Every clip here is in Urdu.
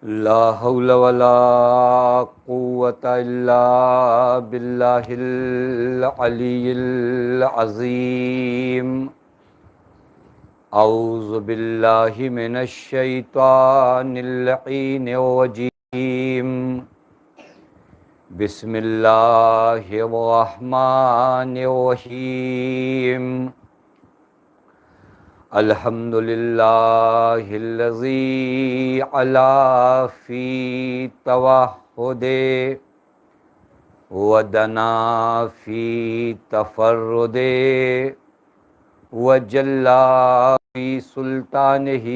لا حول ولا قوة إلا بالله العلي العظيم أعوذ بالله من الشيطان اللعين الرجيم بسم الله الرحمن الرحيم الحمد لله الذي علا في توحده ودنا في تفرده وجلا في سلطانه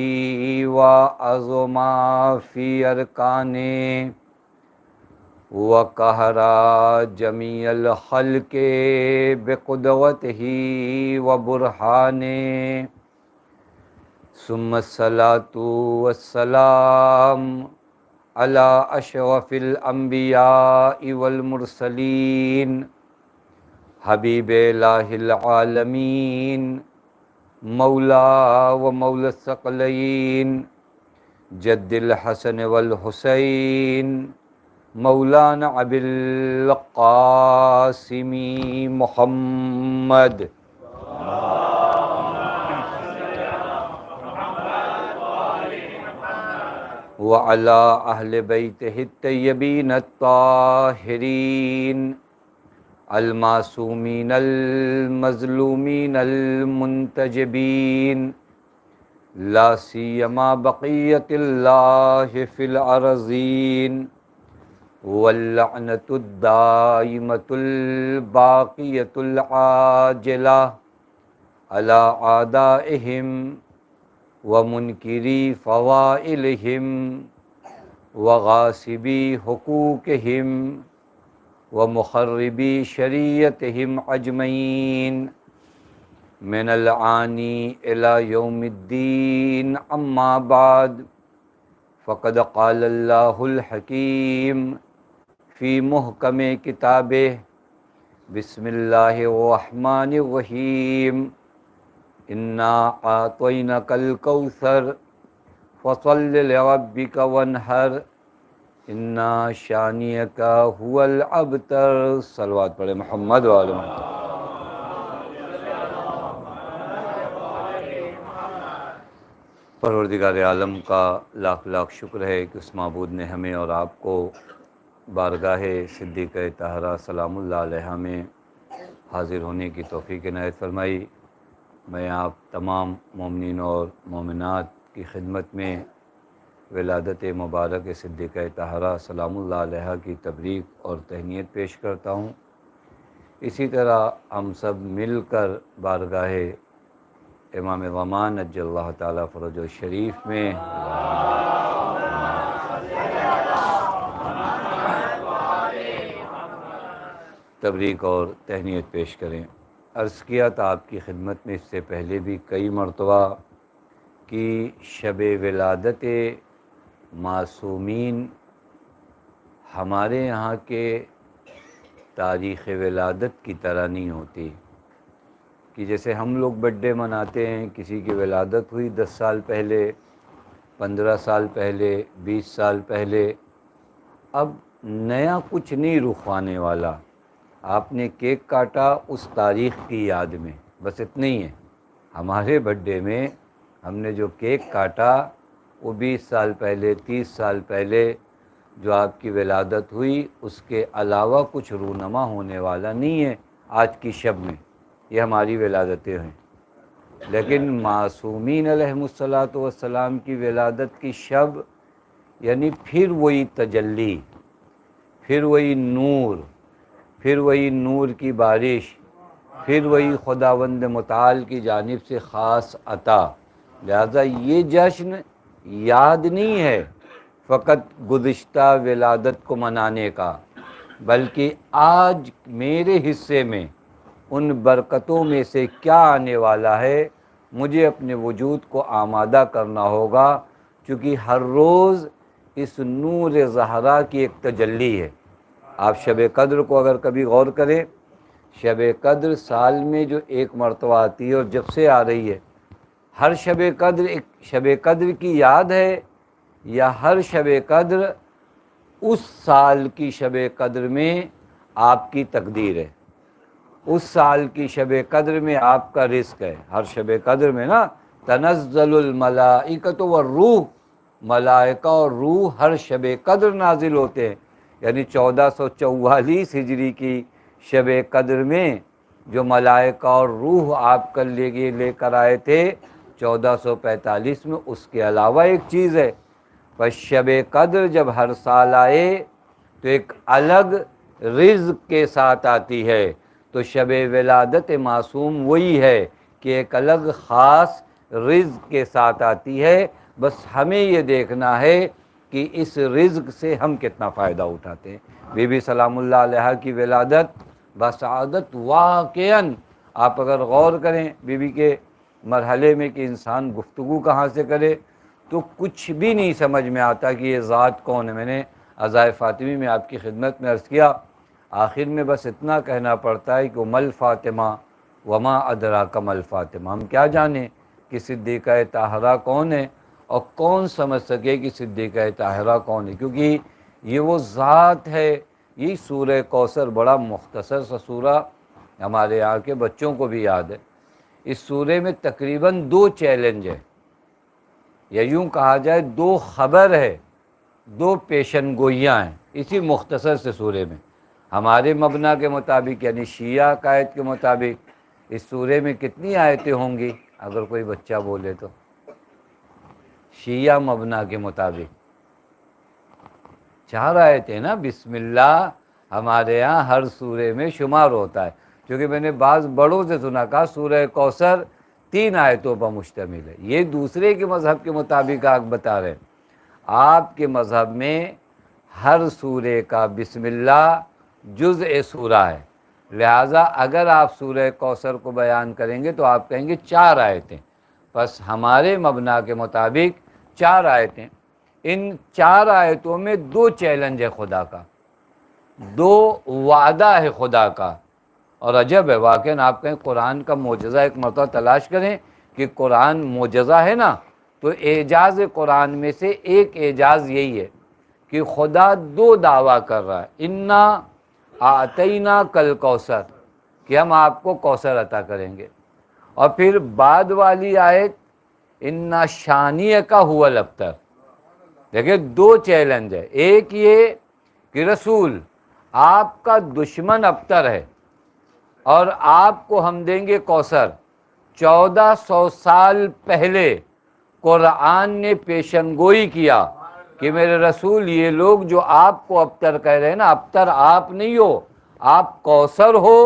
وعظما في أركانه وقهر جميع الخلق بقدرته وبرهانه ثم الصلاة والسلام على أشرف الأنبياء والمرسلين حبیب الہ العالمین مولا و مولا الثقلین جد الحسن والحسین مولانا ابی القاسم محمد وعلى اہل بیتہ الطیبین الطاہرین المعصومین المظلومین المنتجبین لا سیما بقیت اللہ فی الارضین واللعنۃ الدائمۃ الباقیۃ العاجلہ علی اعدائہم ومنکری فضائلہم وغاصبی حقوقہم ومخربی شریعتہم اجمعین من العانی الی یوم الدین اما بعد فقد قال اللہ الحکیم فی محکم کتابہ بسم اللہ الرحمن الرحیم انا اعطیناک الکوثر فصل لربک وانحر انا شانیک هو الابتر صلوات پڑھے محمد وعلی محمد۔ پروردگار عالم کا لاکھ لاکھ شکر ہے کہ اس معبود نے ہمیں اور آپ کو بارگاہ صدیقہ طاہرہ سلام اللہ علیہا میں حاضر ہونے کی توفیق عنایت فرمائی۔ میں آپ تمام مومنین اور مومنات کی خدمت میں ولادت مبارک صدیقہ طاہرہ سلام اللہ علیہا کی تبریک اور تہنیت پیش کرتا ہوں۔ اسی طرح ہم سب مل کر بارگاہ امام غمان عجل اللہ تعالیٰ فرج الشریف میں تبریک اور تہنیت پیش کریں۔ عرض کیا تھا آپ کی خدمت میں اس سے پہلے بھی کئی مرتبہ کہ شب ولادت معصومین ہمارے یہاں کے تاریخ ولادت کی طرح نہیں ہوتی، کہ جیسے ہم لوگ برتھ ڈے مناتے ہیں، کسی کی ولادت ہوئی 10 سال پہلے، 15 سال پہلے، 20 سال پہلے، اب نیا کچھ نہیں رخوانے والا۔ آپ نے کیک کاٹا اس تاریخ کی یاد میں، بس اتنا ہی ہے۔ ہمارے برتھ ڈے میں ہم نے جو کیک کاٹا وہ 20 سال پہلے، 30 سال پہلے جو آپ کی ولادت ہوئی، اس کے علاوہ کچھ رونما ہونے والا نہیں ہے آج کی شب میں۔ یہ ہماری ولادتیں ہیں، لیکن معصومین علیہم الصلاۃ والسلام کی ولادت کی شب یعنی پھر وہی تجلی، پھر وہی نور، پھر وہی نور کی بارش، پھر وہی خداوند متعال کی جانب سے خاص عطا۔ لہذا یہ جشن یاد نہیں ہے فقط گزشتہ ولادت کو منانے کا، بلکہ آج میرے حصے میں ان برکتوں میں سے کیا آنے والا ہے، مجھے اپنے وجود کو آمادہ کرنا ہوگا، چونکہ ہر روز اس نور زہرا کی ایک تجلی ہے۔ آپ شب قدر کو اگر کبھی غور کریں، شب قدر سال میں جو ایک مرتبہ آتی ہے اور جب سے آ رہی ہے، ہر شب قدر ایک شب قدر کی یاد ہے یا ہر شب قدر اس سال کی شب قدر میں آپ کی تقدیر ہے، اس سال کی شب قدر میں آپ کا رزق ہے۔ ہر شب قدر میں نا تنزل الملائکۃ والروح، ملائکہ اور روح ہر شب قدر نازل ہوتے ہیں، یعنی 1444 ہجری کی شب قدر میں جو ملائکہ اور روح آپ کے لیے لے کر آئے تھے 1445 میں، اس کے علاوہ ایک چیز ہے۔ بس شب قدر جب ہر سال آئے تو ایک الگ رزق کے ساتھ آتی ہے، تو شب ولادت معصوم وہی ہے کہ ایک الگ خاص رزق کے ساتھ آتی ہے۔ بس ہمیں یہ دیکھنا ہے کہ اس رزق سے ہم کتنا فائدہ اٹھاتے ہیں۔ بی بی سلام اللہ علیہ کی ولادت بسعادت واقعاً، آپ اگر غور کریں بی بی کے مرحلے میں کہ انسان گفتگو کہاں سے کرے تو کچھ بھی نہیں سمجھ میں آتا کہ یہ ذات کون ہے۔ میں نے عزائے فاطمی میں آپ کی خدمت میں عرض کیا، آخر میں بس اتنا کہنا پڑتا ہے کہ مل فاطمہ وما ادراک مل فاطمہ، ہم کیا جانیں کہ صدیقہ طاہرہ کون ہے، اور کون سمجھ سکے کہ صدیقہ طاہرہ کون ہے، کیونکہ یہ وہ ذات ہے۔ یہ سورہ کوثر بڑا مختصر سا سورہ، ہمارے یہاں کے بچوں کو بھی یاد ہے۔ اس سورے میں تقریباً 2 چیلنج ہے، یا یوں کہا جائے 2 خبر ہے، 2 پیشن گوئیاں ہیں اسی مختصر سے سورے میں۔ ہمارے مبنا کے مطابق یعنی شیعہ عقائد کے مطابق اس سورے میں کتنی آیتیں ہوں گی؟ اگر کوئی بچہ بولے تو شیعہ مبنا کے مطابق 4 آیتیں نا۔ بسم اللہ ہمارے یہاں ہر سورے میں شمار ہوتا ہے، کیونکہ میں نے بعض بڑوں سے سنا کہا سورہ کوثر 3 آیتوں پر مشتمل ہے۔ یہ دوسرے کے مذہب کے مطابق آپ بتا رہے ہیں، آپ کے مذہب میں ہر سورے کا بسم اللہ جزء سورہ ہے، لہٰذا اگر آپ سورہ کوثر کو بیان کریں گے تو آپ کہیں گے 4 آیتیں۔ بس ہمارے مبنا کے مطابق 4 آیتیں، ان 4 آیتوں میں 2 چیلنج ہے خدا کا، 2 وعدہ ہے خدا کا۔ اور عجب ہے واقعاً، آپ کہیں قرآن کا معجزہ ایک مرتبہ تلاش کریں کہ قرآن معجزہ ہے نا، تو اعجاز قرآن میں سے ایک اعجاز یہی ہے کہ خدا 2 دعویٰ کر رہا ہے، انا آتینا کل کوثر، کہ ہم آپ کو کوثر عطا کریں گے، اور پھر بعد والی آیت انا شانیک هو الابتر۔ دیکھیں 2 چیلنج ہے، ایک یہ کہ رسول آپ کا دشمن ابتر ہے اور آپ کو ہم دیں گے کوثر۔ 1400 سال پہلے قرآن نے پیشن گوئی کیا کہ میرے رسول یہ لوگ جو آپ کو ابتر کہہ رہے ہیں نا، ابتر آپ نہیں ہو، آپ کوثر ہو،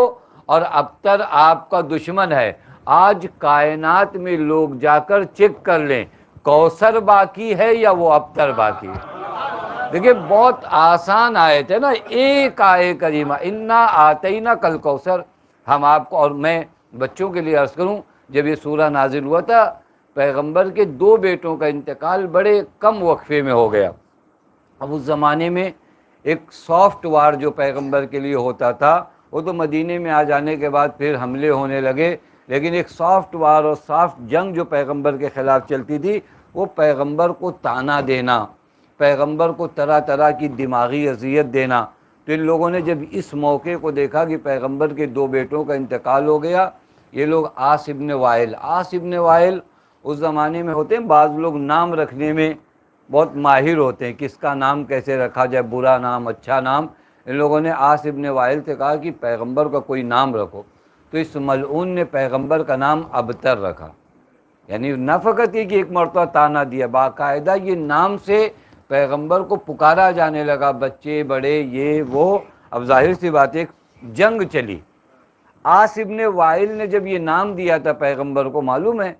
اور ابتر آپ کا دشمن ہے۔ آج کائنات میں لوگ جا کر چیک کر لیں کوثر باقی ہے یا وہ ابتر باقی ہے۔ دیکھیں بہت آسان آیت ہے نا، ایک آیے کریمہ انا آتینا کل کوثر، ہم آپ کو۔ اور میں بچوں کے لیے عرض کروں، جب یہ سورہ نازل ہوا تھا پیغمبر کے 2 بیٹوں کا انتقال بڑے کم وقفے میں ہو گیا۔ اب اس زمانے میں ایک سافٹ وار جو پیغمبر کے لیے ہوتا تھا، وہ تو مدینے میں آ جانے کے بعد پھر حملے ہونے لگے، لیکن ایک سافٹ وار اور سافٹ جنگ جو پیغمبر کے خلاف چلتی تھی، وہ پیغمبر کو طعنہ دینا، پیغمبر کو طرح طرح کی دماغی اذیت دینا۔ تو ان لوگوں نے جب اس موقع کو دیکھا کہ پیغمبر کے 2 بیٹوں کا انتقال ہو گیا، یہ لوگ عاص ابن وائل اس زمانے میں ہوتے ہیں، بعض لوگ نام رکھنے میں بہت ماہر ہوتے ہیں، کس کا نام کیسے رکھا جائے، برا نام اچھا نام۔ ان لوگوں نے عاص ابن وائل سے کہا کہ پیغمبر کا کوئی نام رکھو، تو اس ملعون نے پیغمبر کا نام ابتر رکھا، یعنی نہ فقط یہ کہ ایک مرتبہ طعنہ دیا، باقاعدہ یہ نام سے پیغمبر کو پکارا جانے لگا، بچے بڑے یہ وہ۔ اب ظاہر سی بات ایک جنگ چلی۔ عاص ابن وائل نے جب یہ نام دیا تھا پیغمبر کو، معلوم ہے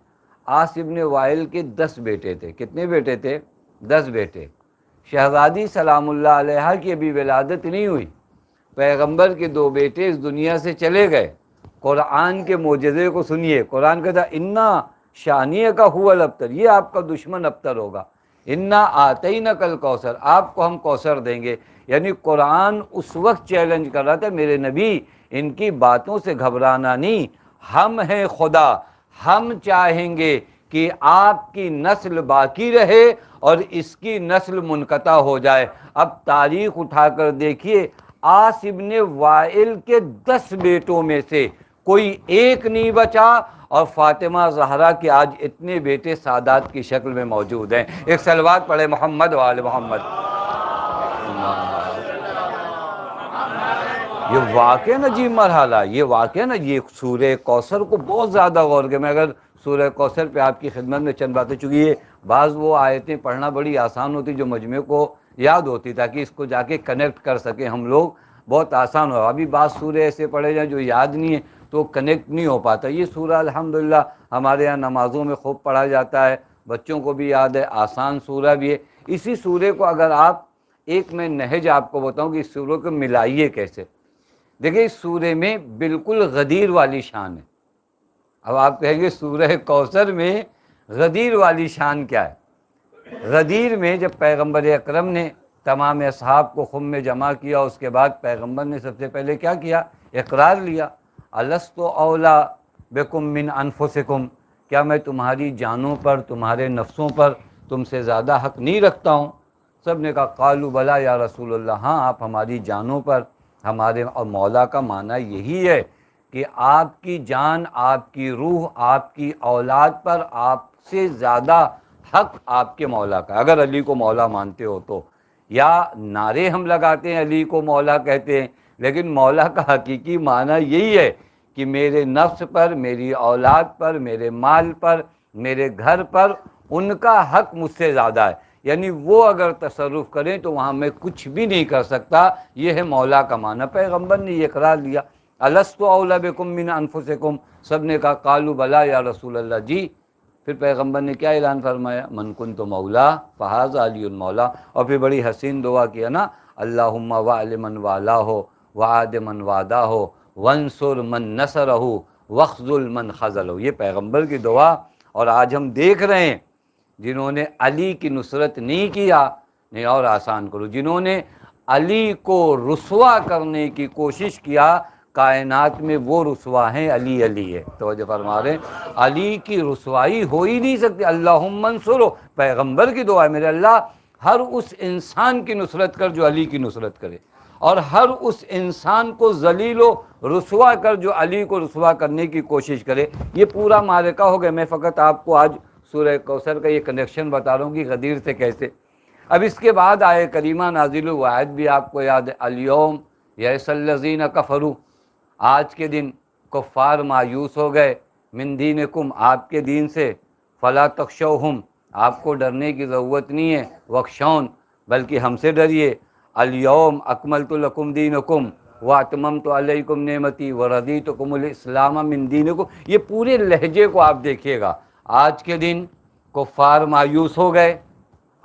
عاص ابن وائل کے 10 بیٹے تھے۔ کتنے بیٹے تھے؟ 10 بیٹے۔ شہزادی سلام اللہ علیہ کی ابھی ولادت نہیں ہوئی، پیغمبر کے 2 بیٹے اس دنیا سے چلے گئے۔ قرآن کے معجزے کو سنیے، قرآن کہتا ہے انا شانیک هو الابتر، یہ آپ کا دشمن ابتر ہوگا، انا آتینک الکوثر، آپ کو ہم کوثر دیں گے۔ یعنی قرآن اس وقت چیلنج کر رہا تھا میرے نبی ان کی باتوں سے گھبرانا نہیں، ہم ہیں خدا، ہم چاہیں گے کہ کہ آپ کی نسل باقی رہے اور اس کی نسل منقطع ہو جائے۔ اب تاریخ اٹھا کر دیکھیے، عاص ابن وائل کے 10 بیٹوں میں سے کوئی ایک نہیں بچا، اور فاطمہ زہرا کے آج اتنے بیٹے سادات کی شکل میں موجود ہیں۔ ایک صلوات پڑھے محمد و آل محمد۔ یہ واقعہ عجیب مرحلہ، یہ واقعہ یہ سورہ کوثر کو بہت زیادہ غور کے، میں اگر سورہ کوثر پہ آپ کی خدمت میں چند باتیں، چونکہ یہ بعض وہ آیتیں پڑھنا بڑی آسان ہوتی جو مجمع کو یاد ہوتی، تاکہ اس کو جا کے کنیکٹ کر سکیں ہم لوگ، بہت آسان ہو۔ ابھی بعض سورے ایسے پڑھے جائیں جو یاد نہیں ہیں تو کنیکٹ نہیں ہو پاتا۔ یہ سورہ الحمدللہ ہمارے یہاں نمازوں میں خوب پڑھا جاتا ہے، بچوں کو بھی یاد ہے، آسان سورہ بھی ہے۔ اسی سورے کو اگر آپ ایک میں نہج آپ کو بتاؤں کہ اس سورے کو ملائیے کیسے، دیکھیں اس سورے میں بالکل غدیر والی شان ہے۔ اب آپ کہیں گے سورہ کوثر میں غدیر والی شان کیا ہے؟ غدیر میں جب پیغمبر اکرم نے تمام اصحاب کو خم میں جمع کیا، اس کے بعد پیغمبر نے سب سے پہلے کیا کیا؟ اقرار لیا، الست اولا بکم من انفسکم، کیا میں تمہاری جانوں پر، تمہارے نفسوں پر تم سے زیادہ حق نہیں رکھتا ہوں؟ سب نے کہا قالوا بلا یا رسول اللہ، ہاں آپ ہماری جانوں پر، ہمارے، اور مولا کا معنی یہی ہے کہ آپ کی جان، آپ کی روح، آپ کی اولاد پر آپ سے زیادہ حق آپ کے مولا کا، اگر علی کو مولا مانتے ہو تو۔ یا نعرے ہم لگاتے ہیں علی کو مولا کہتے ہیں، لیکن مولا کا حقیقی معنی یہی ہے کہ میرے نفس پر، میری اولاد پر، میرے مال پر، میرے گھر پر ان کا حق مجھ سے زیادہ ہے، یعنی وہ اگر تصرف کریں تو وہاں میں کچھ بھی نہیں کر سکتا۔ یہ ہے مولا کا معنی۔ پیغمبر نے یہ اقرار لیا، الست اولی بکم من انفسکم، سب نے کہا قالوا بلا یا رسول اللہ، جی۔ پھر پیغمبر نے کیا اعلان فرمایا؟ من کنت مولا فہذا علی مولا، اور پھر بڑی حسین دعا کیا نا، اللہم وعل من والہ وعاد من وادہ وانصر من نصرہ واخذل من خذلہ، یہ پیغمبر کی دعا۔ اور آج ہم دیکھ رہے ہیں جنہوں نے علی کی نصرت نہیں کیا، نہیں اور آسان کرو، جنہوں نے علی کو رسوا کرنے کی کوشش کیا، کائنات میں وہ رسوا ہیں، علی علی ہے۔ توجہ فرما رہے ہیں، علی کی رسوائی ہو ہی نہیں سکتی۔ اللہم انصرہ، پیغمبر کی دعا ہے، میرے اللہ ہر اس انسان کی نصرت کر جو علی کی نصرت کرے، اور ہر اس انسان کو ذلیل و رسوا کر جو علی کو رسوا کرنے کی کوشش کرے۔ یہ پورا معرکہ ہو گیا۔ میں فقط آپ کو آج سورہ کوثر کا یہ کنیکشن بتا رہا ہوں کہ غدیر سے کیسے۔ اب اس کے بعد آئے کریمہ نازل ہوئی، آیت بھی آپ کو یاد ہے، الیوم یئس الذین کفروا، آج کے دن کفار مایوس ہو گئے، من دینکم، آپ کے دین سے، فلا تخشوہم، آپ کو ڈرنے کی ضرورت نہیں ہے، وخشون، بلکہ ہم سے ڈریے، الیوم اکملت لکم دینکم واتممت علیکم نعمتی ورضیتکم الاسلام من دینکم۔ یہ پورے لہجے کو آپ دیکھیے گا، آج کے دن کفار مایوس ہو گئے،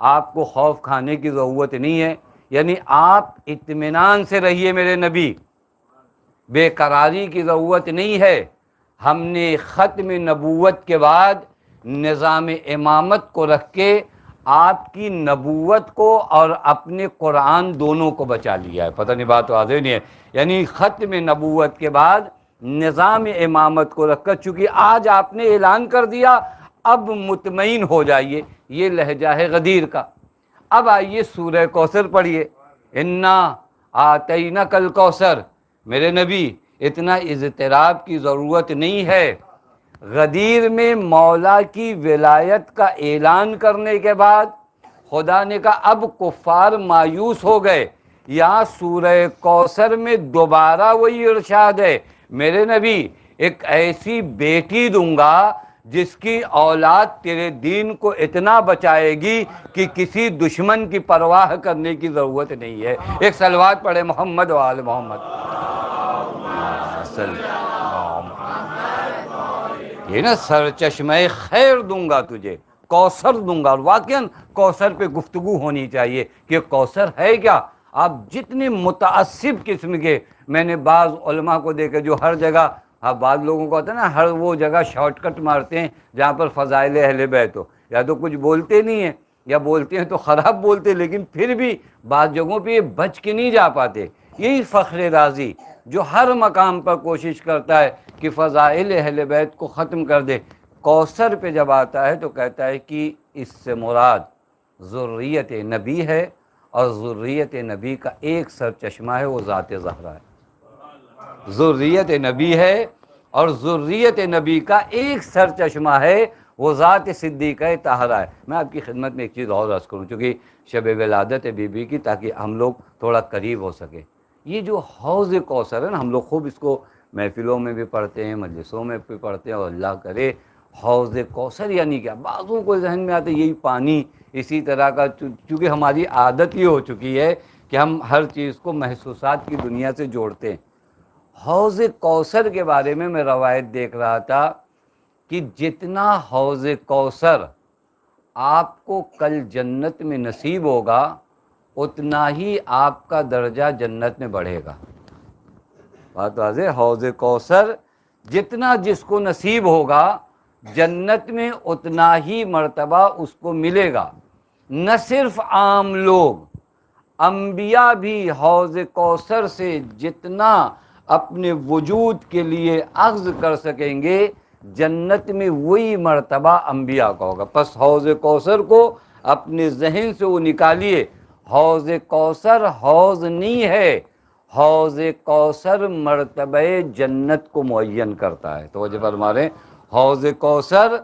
آپ کو خوف کھانے کی ضرورت نہیں ہے، یعنی آپ اطمینان سے رہیے میرے نبی، بے قراری کی ضرورت نہیں ہے۔ ہم نے ختم نبوت کے بعد نظام امامت کو رکھ کے آپ کی نبوت کو اور اپنے قرآن دونوں کو بچا لیا ہے۔ پتہ نہیں بات واضح نہیں ہے، یعنی ختم نبوت کے بعد نظام امامت کو رکھ کر، چونکہ آج آپ نے اعلان کر دیا، اب مطمئن ہو جائیے۔ یہ لہجہ ہے غدیر کا۔ اب آئیے سورہ کوثر پڑھیے، انا آتینک الکوثر، میرے نبی اتنا اضطراب کی ضرورت نہیں ہے۔ غدیر میں مولا کی ولایت کا اعلان کرنے کے بعد خدا نے کہا اب کفار مایوس ہو گئے، یہاں سورہ کوثر میں دوبارہ وہی ارشاد ہے، میرے نبی ایک ایسی بیٹی دوں گا جس کی اولاد تیرے دین کو اتنا بچائے گی کہ کسی دشمن کی پرواہ کرنے کی ضرورت نہیں ہے۔ ایک صلوات پڑھے محمد و آل محمد۔ یہ نا سرچشمہ خیر دوں گا تجھے، کوثر دوں گا، اور واقعاً کوثر پہ گفتگو ہونی چاہیے کہ کوثر ہے کیا۔ آپ جتنے متعصب قسم کے، میں نے بعض علماء کو دیکھے جو ہر جگہ، بعض لوگوں کو ہوتا ہے نا، ہر وہ جگہ شارٹ کٹ مارتے ہیں جہاں پر فضائل اہل بیت ہو، یا تو کچھ بولتے نہیں ہیں یا بولتے ہیں تو خراب بولتے، لیکن پھر بھی بعض جگہوں پہ یہ بچ کے نہیں جا پاتے۔ یہی فخر رازی جو ہر مقام پر کوشش کرتا ہے کہ فضائل اہل بیت کو ختم کر دے۔ کوثر پہ جب آتا ہے تو کہتا ہے کہ اس سے مراد ذریت نبی ہے، اور ذریت نبی کا ایک سرچشمہ ہے، وہ ذات زہرا ہے۔ ذریت نبی ہے اور ذریت نبی کا ایک سرچشمہ ہے، وہ ذات صدیقہ طاہرہ ہے۔ میں آپ کی خدمت میں ایک چیز اور عرض کروں، چونکہ شب ولادت ہے بی بی کی، تاکہ ہم لوگ تھوڑا قریب ہو سکے۔ یہ جو حوض کوثر ہے نا، ہم لوگ خوب اس کو محفلوں میں بھی پڑھتے ہیں، مجلسوں میں بھی پڑھتے ہیں، اور اللہ کرے حوض کوثر یعنی کیا؟ بعضوں کو ذہن میں آتا ہے یہی پانی اسی طرح کا، چونکہ ہماری عادت یہ ہو چکی ہے کہ ہم ہر چیز کو محسوسات کی دنیا سے جوڑتے ہیں۔ حوض کوثر کے بارے میں روایت دیکھ رہا تھا کہ جتنا حوض کوثر آپ کو کل جنت میں نصیب ہوگا، اتنا ہی آپ کا درجہ جنت میں بڑھے گا۔ بات واضح؟ حوض کوثر جتنا جس کو نصیب ہوگا جنت میں، اتنا ہی مرتبہ اس کو ملے گا۔ نہ صرف عام لوگ، انبیاء بھی حوض کوثر سے جتنا اپنے وجود کے لیے اخذ کر سکیں گے، جنت میں وہی مرتبہ انبیاء کا ہوگا۔ پس حوض کوثر کو اپنے ذہن سے وہ نکالیے۔ حوض کوثر حوض نہیں ہے، حوض کوثر مرتبہ جنت کو معین کرتا ہے۔ توجہ فرما رہے ہیں، حوض کوثر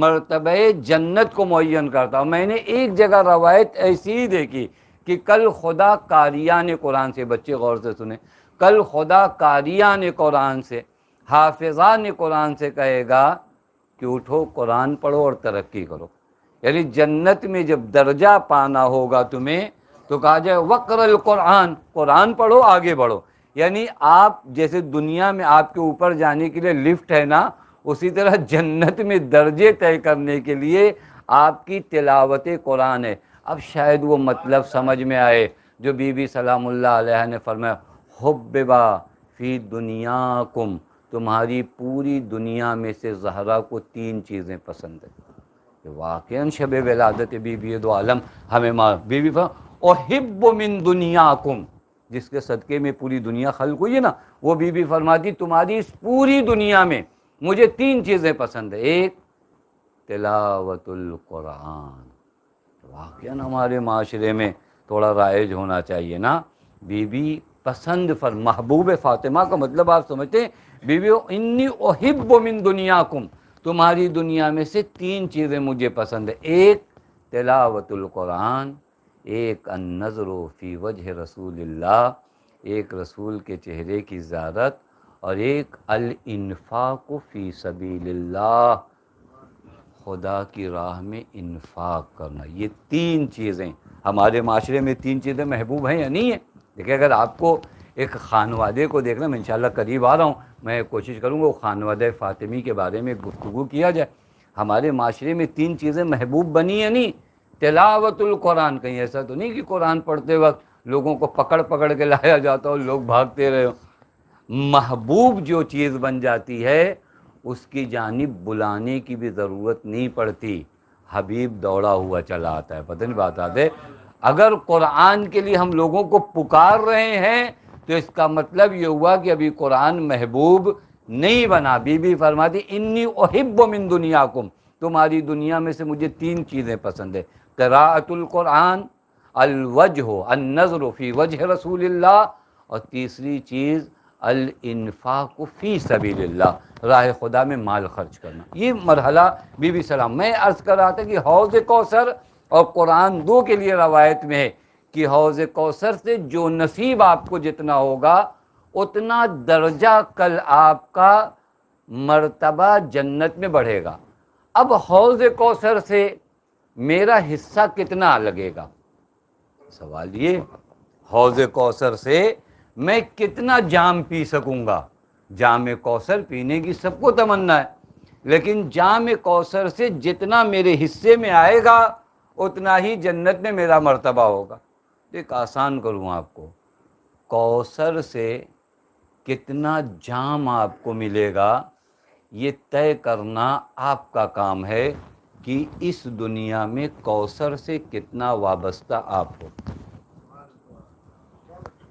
مرتبہ جنت کو معین کرتا ہے۔ میں نے ایک جگہ روایت ایسی ہی دیکھی کہ کل خدا قاریان قرآن سے، بچے غور سے سنیں، کل خدا قاریان قرآن سے، حافظان قرآن سے کہے گا کہ اٹھو قرآن پڑھو اور ترقی کرو۔ یعنی جنت میں جب درجہ پانا ہوگا تمہیں تو کہا جائے وقر القرآن، قرآن پڑھو آگے بڑھو۔ یعنی آپ جیسے دنیا میں آپ کے اوپر جانے کے لیے لفٹ ہے نا، اسی طرح جنت میں درجے طے کرنے کے لیے آپ کی تلاوت قرآن ہے۔ اب شاید وہ مطلب سمجھ میں آئے جو بی بی سلام اللہ علیہ نے فرمایا، حببا فی دنیاکم، تمہاری پوری دنیا میں سے زہرا کو 3 چیزیں پسند ہیں۔ کہ واقعاً شب ولادت بی بی دو عالم ہمیں بی بی احب من دنیاکم، جس کے صدقے میں پوری دنیا خلق ہوئی ہے نا، وہ بی بی فرماتی تمہاری اس پوری دنیا میں مجھے 3 چیزیں پسند ہیں۔ ایک تلاوت القرآن، واقعاً ہمارے معاشرے میں تھوڑا رائج ہونا چاہیے نا۔ بی بی پسند محبوب فاطمہ کا مطلب آپ سمجھتے ہیں؟ بی بی انی احب من دنیاکم، تمہاری دنیا میں سے 3 چیزیں مجھے پسند ہیں۔ ایک تلاوت القرآن، ایک النظر فی وجہ رسول اللہ، ایک رسول کے چہرے کی زیارت، اور ایک الانفاق فی سبیل اللہ، خدا کی راہ میں انفاق کرنا۔ یہ 3 چیزیں ہمارے معاشرے میں 3 چیزیں محبوب ہیں یا نہیں ہیں؟ دیکھیں، اگر آپ کو ایک خانوادے کو دیکھنا، میں انشاءاللہ قریب آ رہا ہوں، میں کوشش کروں گا وہ خانوادہ فاطمی کے بارے میں گفتگو کیا جائے۔ ہمارے معاشرے میں 3 چیزیں محبوب بنی ہیں نہیں؟ تلاوت القرآن، کہیں ایسا تو نہیں کہ قرآن پڑھتے وقت لوگوں کو پکڑ پکڑ کے لایا جاتا ہو، لوگ بھاگتے رہے ہو۔ محبوب جو چیز بن جاتی ہے اس کی جانب بلانے کی بھی ضرورت نہیں پڑتی، حبیب دوڑا ہوا چلا آتا ہے۔ پتہ نہیں بات آتے؟ اگر قرآن کے لیے ہم لوگوں کو پکار رہے ہیں تو اس کا مطلب یہ ہوا کہ ابھی قرآن محبوب نہیں بنا۔ بی بی فرماتی انی احب من دنیاکم، تمہاری دنیا میں سے مجھے 3 چیزیں پسند ہے، قراءۃ القرآن، الوجہ النظر فی وجہ رسول اللہ، اور تیسری چیز الانفاق فی سبیل اللہ، راہ خدا میں مال خرچ کرنا۔ یہ مرحلہ بی بی سلام، میں عرض کر رہا تھا کہ حوض کوثر اور قرآن 2 کے لیے روایت میں ہے کہ حوض کوثر سے جو نصیب آپ کو جتنا ہوگا اتنا درجہ کل آپ کا مرتبہ جنت میں بڑھے گا۔ اب حوض کوثر سے میرا حصہ کتنا لگے گا؟ سوال یہ، حوض کوثر سے میں کتنا جام پی سکوں گا؟ جام کوثر پینے کی سب کو تمنا ہے، لیکن جام کوثر سے جتنا میرے حصے میں آئے گا اتنا ہی جنت میں میرا مرتبہ ہوگا۔ ایک آسان کروں آپ کو، کوثر سے کتنا جام آپ کو ملے گا یہ طے کرنا آپ کا کام ہے کہ اس دنیا میں کوثر سے کتنا وابستہ آپ ہو۔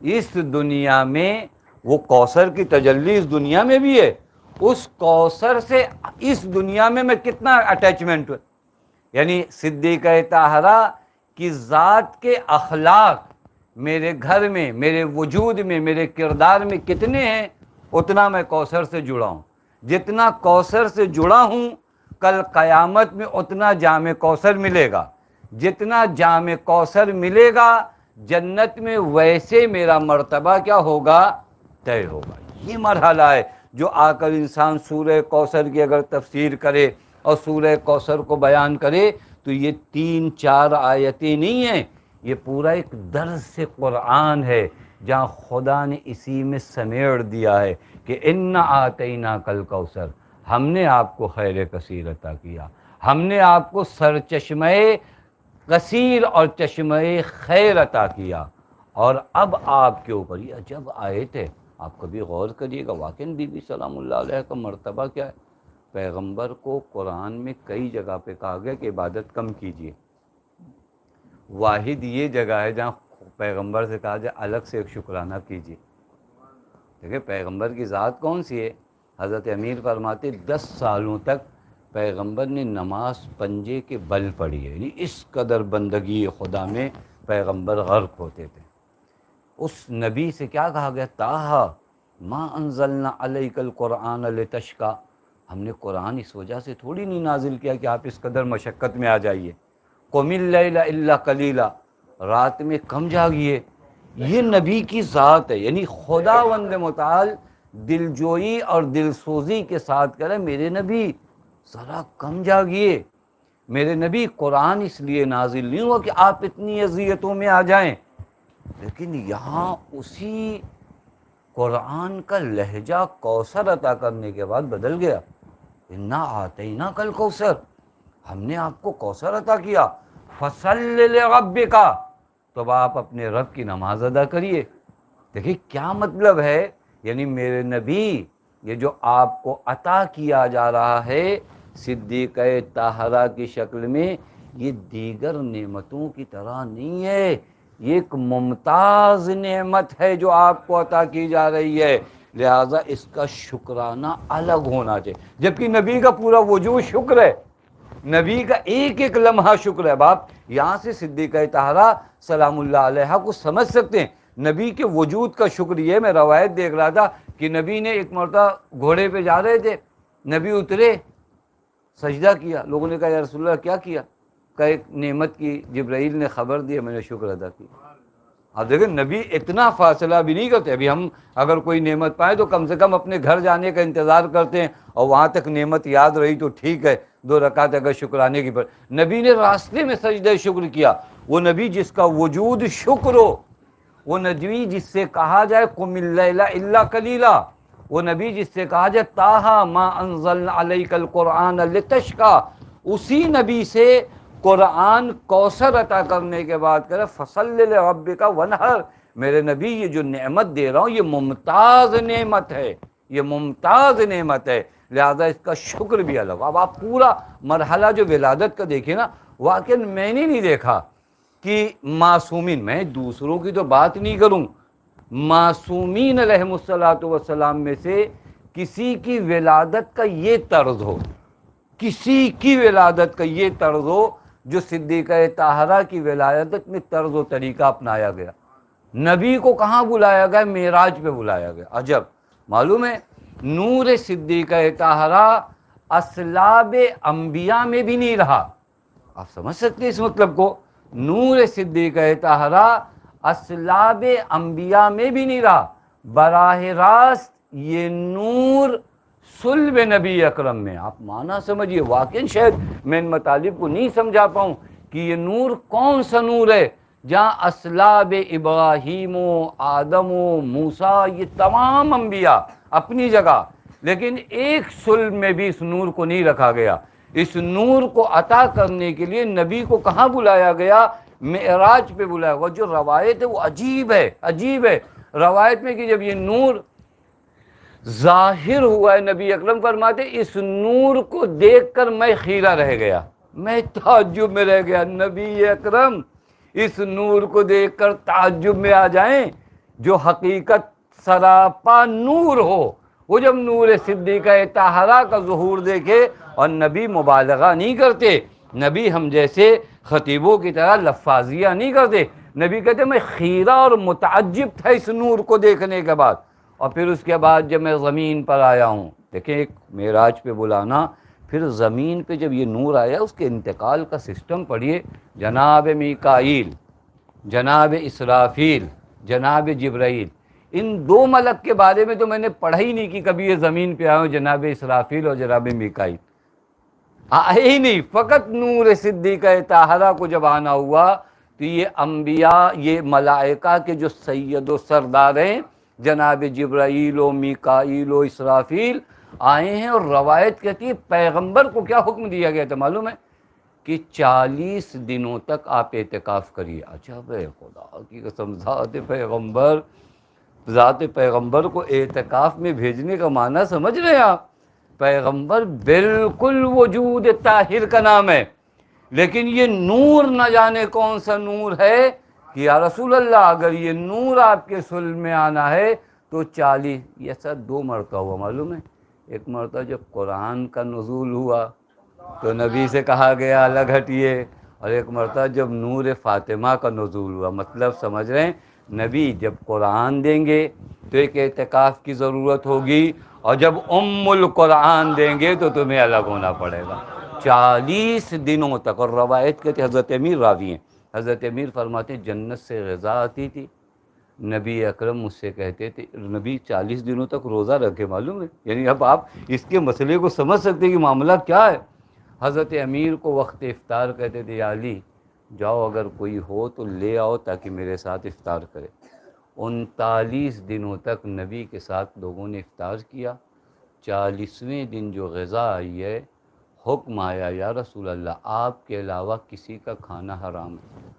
اس دنیا میں وہ کوثر کی تجلی اس دنیا میں بھی ہے، اس کوثر سے اس دنیا میں میں کتنا اٹیچمنٹ ہوں. یعنی صدیقہ طاہرہ کی ذات کے اخلاق میرے گھر میں، میرے وجود میں، میرے کردار میں کتنے ہیں، اتنا میں کوثر سے جڑا ہوں. جتنا کوثر سے جڑا ہوں کل قیامت میں اتنا جام کوثر ملے گا. جتنا جام کوثر ملے گا جنت میں ویسے میرا مرتبہ کیا ہوگا، طے ہوگا. یہ مرحلہ ہے جو آ کر انسان سورہ کوثر کی اگر تفسیر کرے اور سورہ کوثر کو بیان کرے تو یہ 3-4 آیتیں نہیں ہیں، یہ پورا ایک درس قرآن ہے جہاں خدا نے اسی میں سمیڑ دیا ہے کہ انا آتیناک الکوثر، ہم نے آپ کو خیر کثیر عطا کیا، ہم نے آپ کو سرچشمہ کثیر اور چشمہ خیر عطا کیا. اور اب آپ کے اوپر یہ عجب آیت ہے، آپ کبھی غور کریے گا. واقعاً بی بی سلام اللہ علیہ کا مرتبہ کیا ہے. پیغمبر کو قرآن میں کئی جگہ پہ کہا گیا کہ عبادت کم کیجیے. واحد یہ جگہ ہے جہاں پیغمبر سے کہا جائے الگ سے ایک شکرانہ کیجیے. دیکھیں پیغمبر کی ذات کون سی ہے. حضرت امیر فرماتے 10 سالوں تک پیغمبر نے نماز پنجے کے بل پڑھی ہے. یعنی اس قدر بندگی خدا میں پیغمبر غرق ہوتے تھے. اس نبی سے کیا کہا گیا، تاہا ما انزلنا علیک القرآن لتشقی، ہم نے قرآن اس وجہ سے تھوڑی نہیں نازل کیا کہ آپ اس قدر مشقت میں آ جائیے. قم اللیل الا قلیلا، رات میں کم جاگیے. یہ نبی کی ذات ہے. یعنی خداوند متعال دلجوئی اور دلسوزی کے ساتھ کہہ رہے میرے نبی ذرا کم جاگیے. میرے نبی قرآن اس لیے نازل نہیں ہوا کہ آپ اتنی اذیتوں میں آ جائیں، لیکن یہاں اسی قرآن کا لہجہ کوثر عطا کرنے کے بعد بدل گیا. انا آتیناک الکوثر، ہم نے آپ کو کوثر عطا کیا. فصل لربک، تو اب آپ اپنے رب کی نماز ادا کریے. دیکھیے کیا مطلب ہے. یعنی میرے نبی یہ جو آپ کو عطا کیا جا رہا ہے صدیقہ طاہرہ کی شکل میں، یہ دیگر نعمتوں کی طرح نہیں ہے. یہ ایک ممتاز نعمت ہے جو آپ کو عطا کی جا رہی ہے، لہٰذا اس کا شکرانہ الگ ہونا چاہیے. جبکہ نبی کا پورا وجود شکر ہے، نبی کا ایک ایک لمحہ شکر ہے. اب آپ یہاں سے صدیقہ طاہرہ سلام اللہ علیہ کو سمجھ سکتے ہیں. نبی کے وجود کا شکر یہ، میں روایت دیکھ رہا تھا کہ نبی نے ایک مرتبہ گھوڑے پہ جا رہے تھے، نبی اترے، سجدہ کیا. لوگوں نے کہا یا رسول اللہ کیا کیا؟ کہ ایک نعمت کی جبرائیل نے خبر دی، میں نے شکر ادا کی. اب دیکھیں نبی اتنا فاصلہ بھی نہیں کرتے. ابھی ہم اگر کوئی نعمت پائیں تو کم سے کم اپنے گھر جانے کا انتظار کرتے ہیں، اور وہاں تک نعمت یاد رہی تو ٹھیک ہے، 2 رکعت اگر شکرانے کی پر. نبی نے راستے میں سجدہ شکر کیا. وہ نبی جس کا وجود شکر ہو، وہ نبی جس سے کہا جائے قم اللیل الا قلیلا، وہ نبی جس سے کہا جائے تاہا ما انزلنا علیک القرآن لتشقی، اسی نبی سے قرآن کوثر عطا کرنے کے بعد کہہ رہے فصل لربک ونحر، میرے نبی یہ جو نعمت دے رہا ہوں یہ ممتاز نعمت ہے، یہ ممتاز نعمت ہے، لہذا اس کا شکر بھی الگ. اب آپ پورا مرحلہ جو ولادت کا دیکھیں نا، واقعی میں نے نہیں دیکھا کہ معصومین، میں دوسروں کی تو بات نہیں کروں، معصومین علیہم الصلوۃ والسلام میں سے کسی کی ولادت کا یہ طرز ہو، کسی کی ولادت کا یہ طرز ہو جو صدیقہ طاہرہ کی ولادت میں طرز و طریقہ اپنایا گیا. نبی کو کہاں بلایا گیا؟ معراج پہ بلایا گیا. عجب. معلوم ہے نور صدیقہ طاہرہ اصلاب انبیاء میں بھی نہیں رہا. آپ سمجھ سکتے ہیں اس مطلب کو؟ نور صدیقہ طاہرہ اصلاب انبیاء میں بھی نہیں رہا، براہ راست یہ نور صلب نبی اکرم میں. آپ معنی سمجھیے. واقعی شاید میں ان مطالب کو نہیں سمجھا پاؤں کہ یہ نور کون سا نور ہے جہاں اصلاب ابراہیم و آدم و موسیٰ یہ تمام انبیاء اپنی جگہ، لیکن ایک صلب میں بھی اس نور کو نہیں رکھا گیا. اس نور کو عطا کرنے کے لیے نبی کو کہاں بلایا گیا؟ معراج پہ بلایا گیا. جو روایت ہے وہ عجیب ہے، عجیب ہے. روایت میں کہ جب یہ نور ظاہر ہوا ہے، نبی اکرم فرماتے اس نور کو دیکھ کر میں خیرہ رہ گیا، میں تعجب میں رہ گیا. نبی اکرم اس نور کو دیکھ کر تعجب میں آ جائیں، جو حقیقت سراپا نور ہو وہ جب نور صدیقہ طاہرہ کا ظہور دیکھے، اور نبی مبالغہ نہیں کرتے، نبی ہم جیسے خطیبوں کی طرح لفاظیہ نہیں کرتے، نبی کہتے میں خیرہ اور متعجب تھا اس نور کو دیکھنے کے بعد، اور پھر اس کے بعد جب میں زمین پر آیا ہوں، دیکھیں ایک معراج پہ بلانا، پھر زمین پہ جب یہ نور آیا اس کے انتقال کا سسٹم پڑھیے، جناب میکائیل، جناب اسرافیل، جناب جبرائیل، ان دو ملک کے بارے میں تو میں نے پڑھا ہی نہیں کہ کبھی یہ زمین پہ آئے ہوں، جناب اسرافیل اور جناب میکائیل آئے ہی نہیں، فقط نور صدیقہ طاہرہ کو جب آنا ہوا تو یہ انبیاء، یہ ملائکہ کے جو سید و سردار ہیں، جناب جبرائیل و میکائیل و اسرافیل آئے ہیں، اور روایت کہتی ہے پیغمبر کو کیا حکم دیا گیا تھا معلوم ہے کہ 40 دنوں تک آپ اعتکاف کریے۔ اچھا بھائی، خدا کی قسم، ذات پیغمبر کو اعتکاف میں بھیجنے کا معنی سمجھ رہے ہیں آپ؟ پیغمبر بالکل وجود طاہر کا نام ہے، لیکن یہ نور نہ جانے کون سا نور ہے کہ یا رسول اللہ اگر یہ نور آپ کے صلب میں آنا ہے تو 40، یہ سب 2 مرتبہ ہوا معلوم ہے۔ ایک مرتبہ جب قرآن کا نزول ہوا تو نبی سے کہا گیا الگ ہٹیے، اور ایک مرتبہ جب نور فاطمہ کا نزول ہوا، مطلب سمجھ رہے ہیں نبی جب قرآن دیں گے تو ایک اعتکاف کی ضرورت ہوگی، اور جب القرآن دیں گے تو تمہیں الگ ہونا پڑے گا 40 دنوں تک۔ اور روایت کہتے حضرت امیر راوی ہیں، حضرت امیر فرماتے ہیں جنت سے غذا آتی تھی، نبی اکرم مجھ سے کہتے تھے، نبی 40 دنوں تک روزہ رکھے معلوم ہے، یعنی اب آپ اس کے مسئلے کو سمجھ سکتے ہیں کہ معاملہ کیا ہے۔ حضرت امیر کو وقت افطار کہتے تھے یا علی جاؤ اگر کوئی ہو تو لے آؤ تاکہ میرے ساتھ افطار کرے۔ 39 دنوں تک نبی کے ساتھ لوگوں نے افطار کیا۔ 40ویں دن جو غذا آئی ہے، حکم آیا یا رسول اللہ آپ کے علاوہ کسی کا کھانا حرام ہے،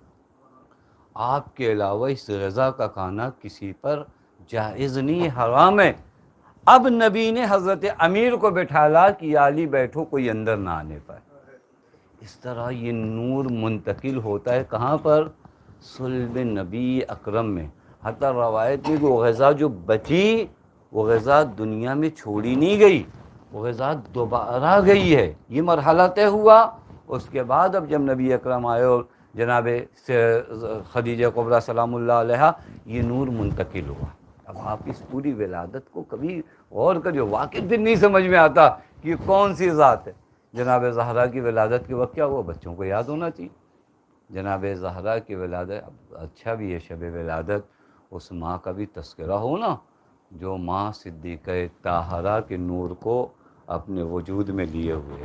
آپ کے علاوہ اس غذا کا کھانا کسی پر جائز نہیں، حرام ہے۔ اب نبی نے حضرت امیر کو بٹھالا کہ یا علی بیٹھو، کوئی اندر نہ آنے پائے۔ اس طرح یہ نور منتقل ہوتا ہے کہاں پر؟ صلب نبی اکرم میں۔ حتی روایت میں وہ غذا جو بچی، وہ غذا دنیا میں چھوڑی نہیں گئی، وہ غذا دوبارہ گئی ہے، یہ مرحلہ طے ہوا۔ اس کے بعد اب جب نبی اکرم آئے اور جناب خدیجہ کبریٰ سلام اللہ علیہا، یہ نور منتقل ہوا۔ اب آپ اس پوری ولادت کو کبھی غور کریے، واقعی پھر نہیں سمجھ میں آتا کہ یہ کون سی ذات ہے۔ جناب زہرا کی ولادت کے وقت کیا ہوا؟ بچوں کو یاد ہونا چاہیے۔ جناب زہرا کی ولادت، اب اچھا بھی ہے شب ولادت، اس ماں کا بھی تذکرہ ہو نا، جو ماں صدیقہ طاہرہ کے نور کو اپنے وجود میں لیے ہوئے۔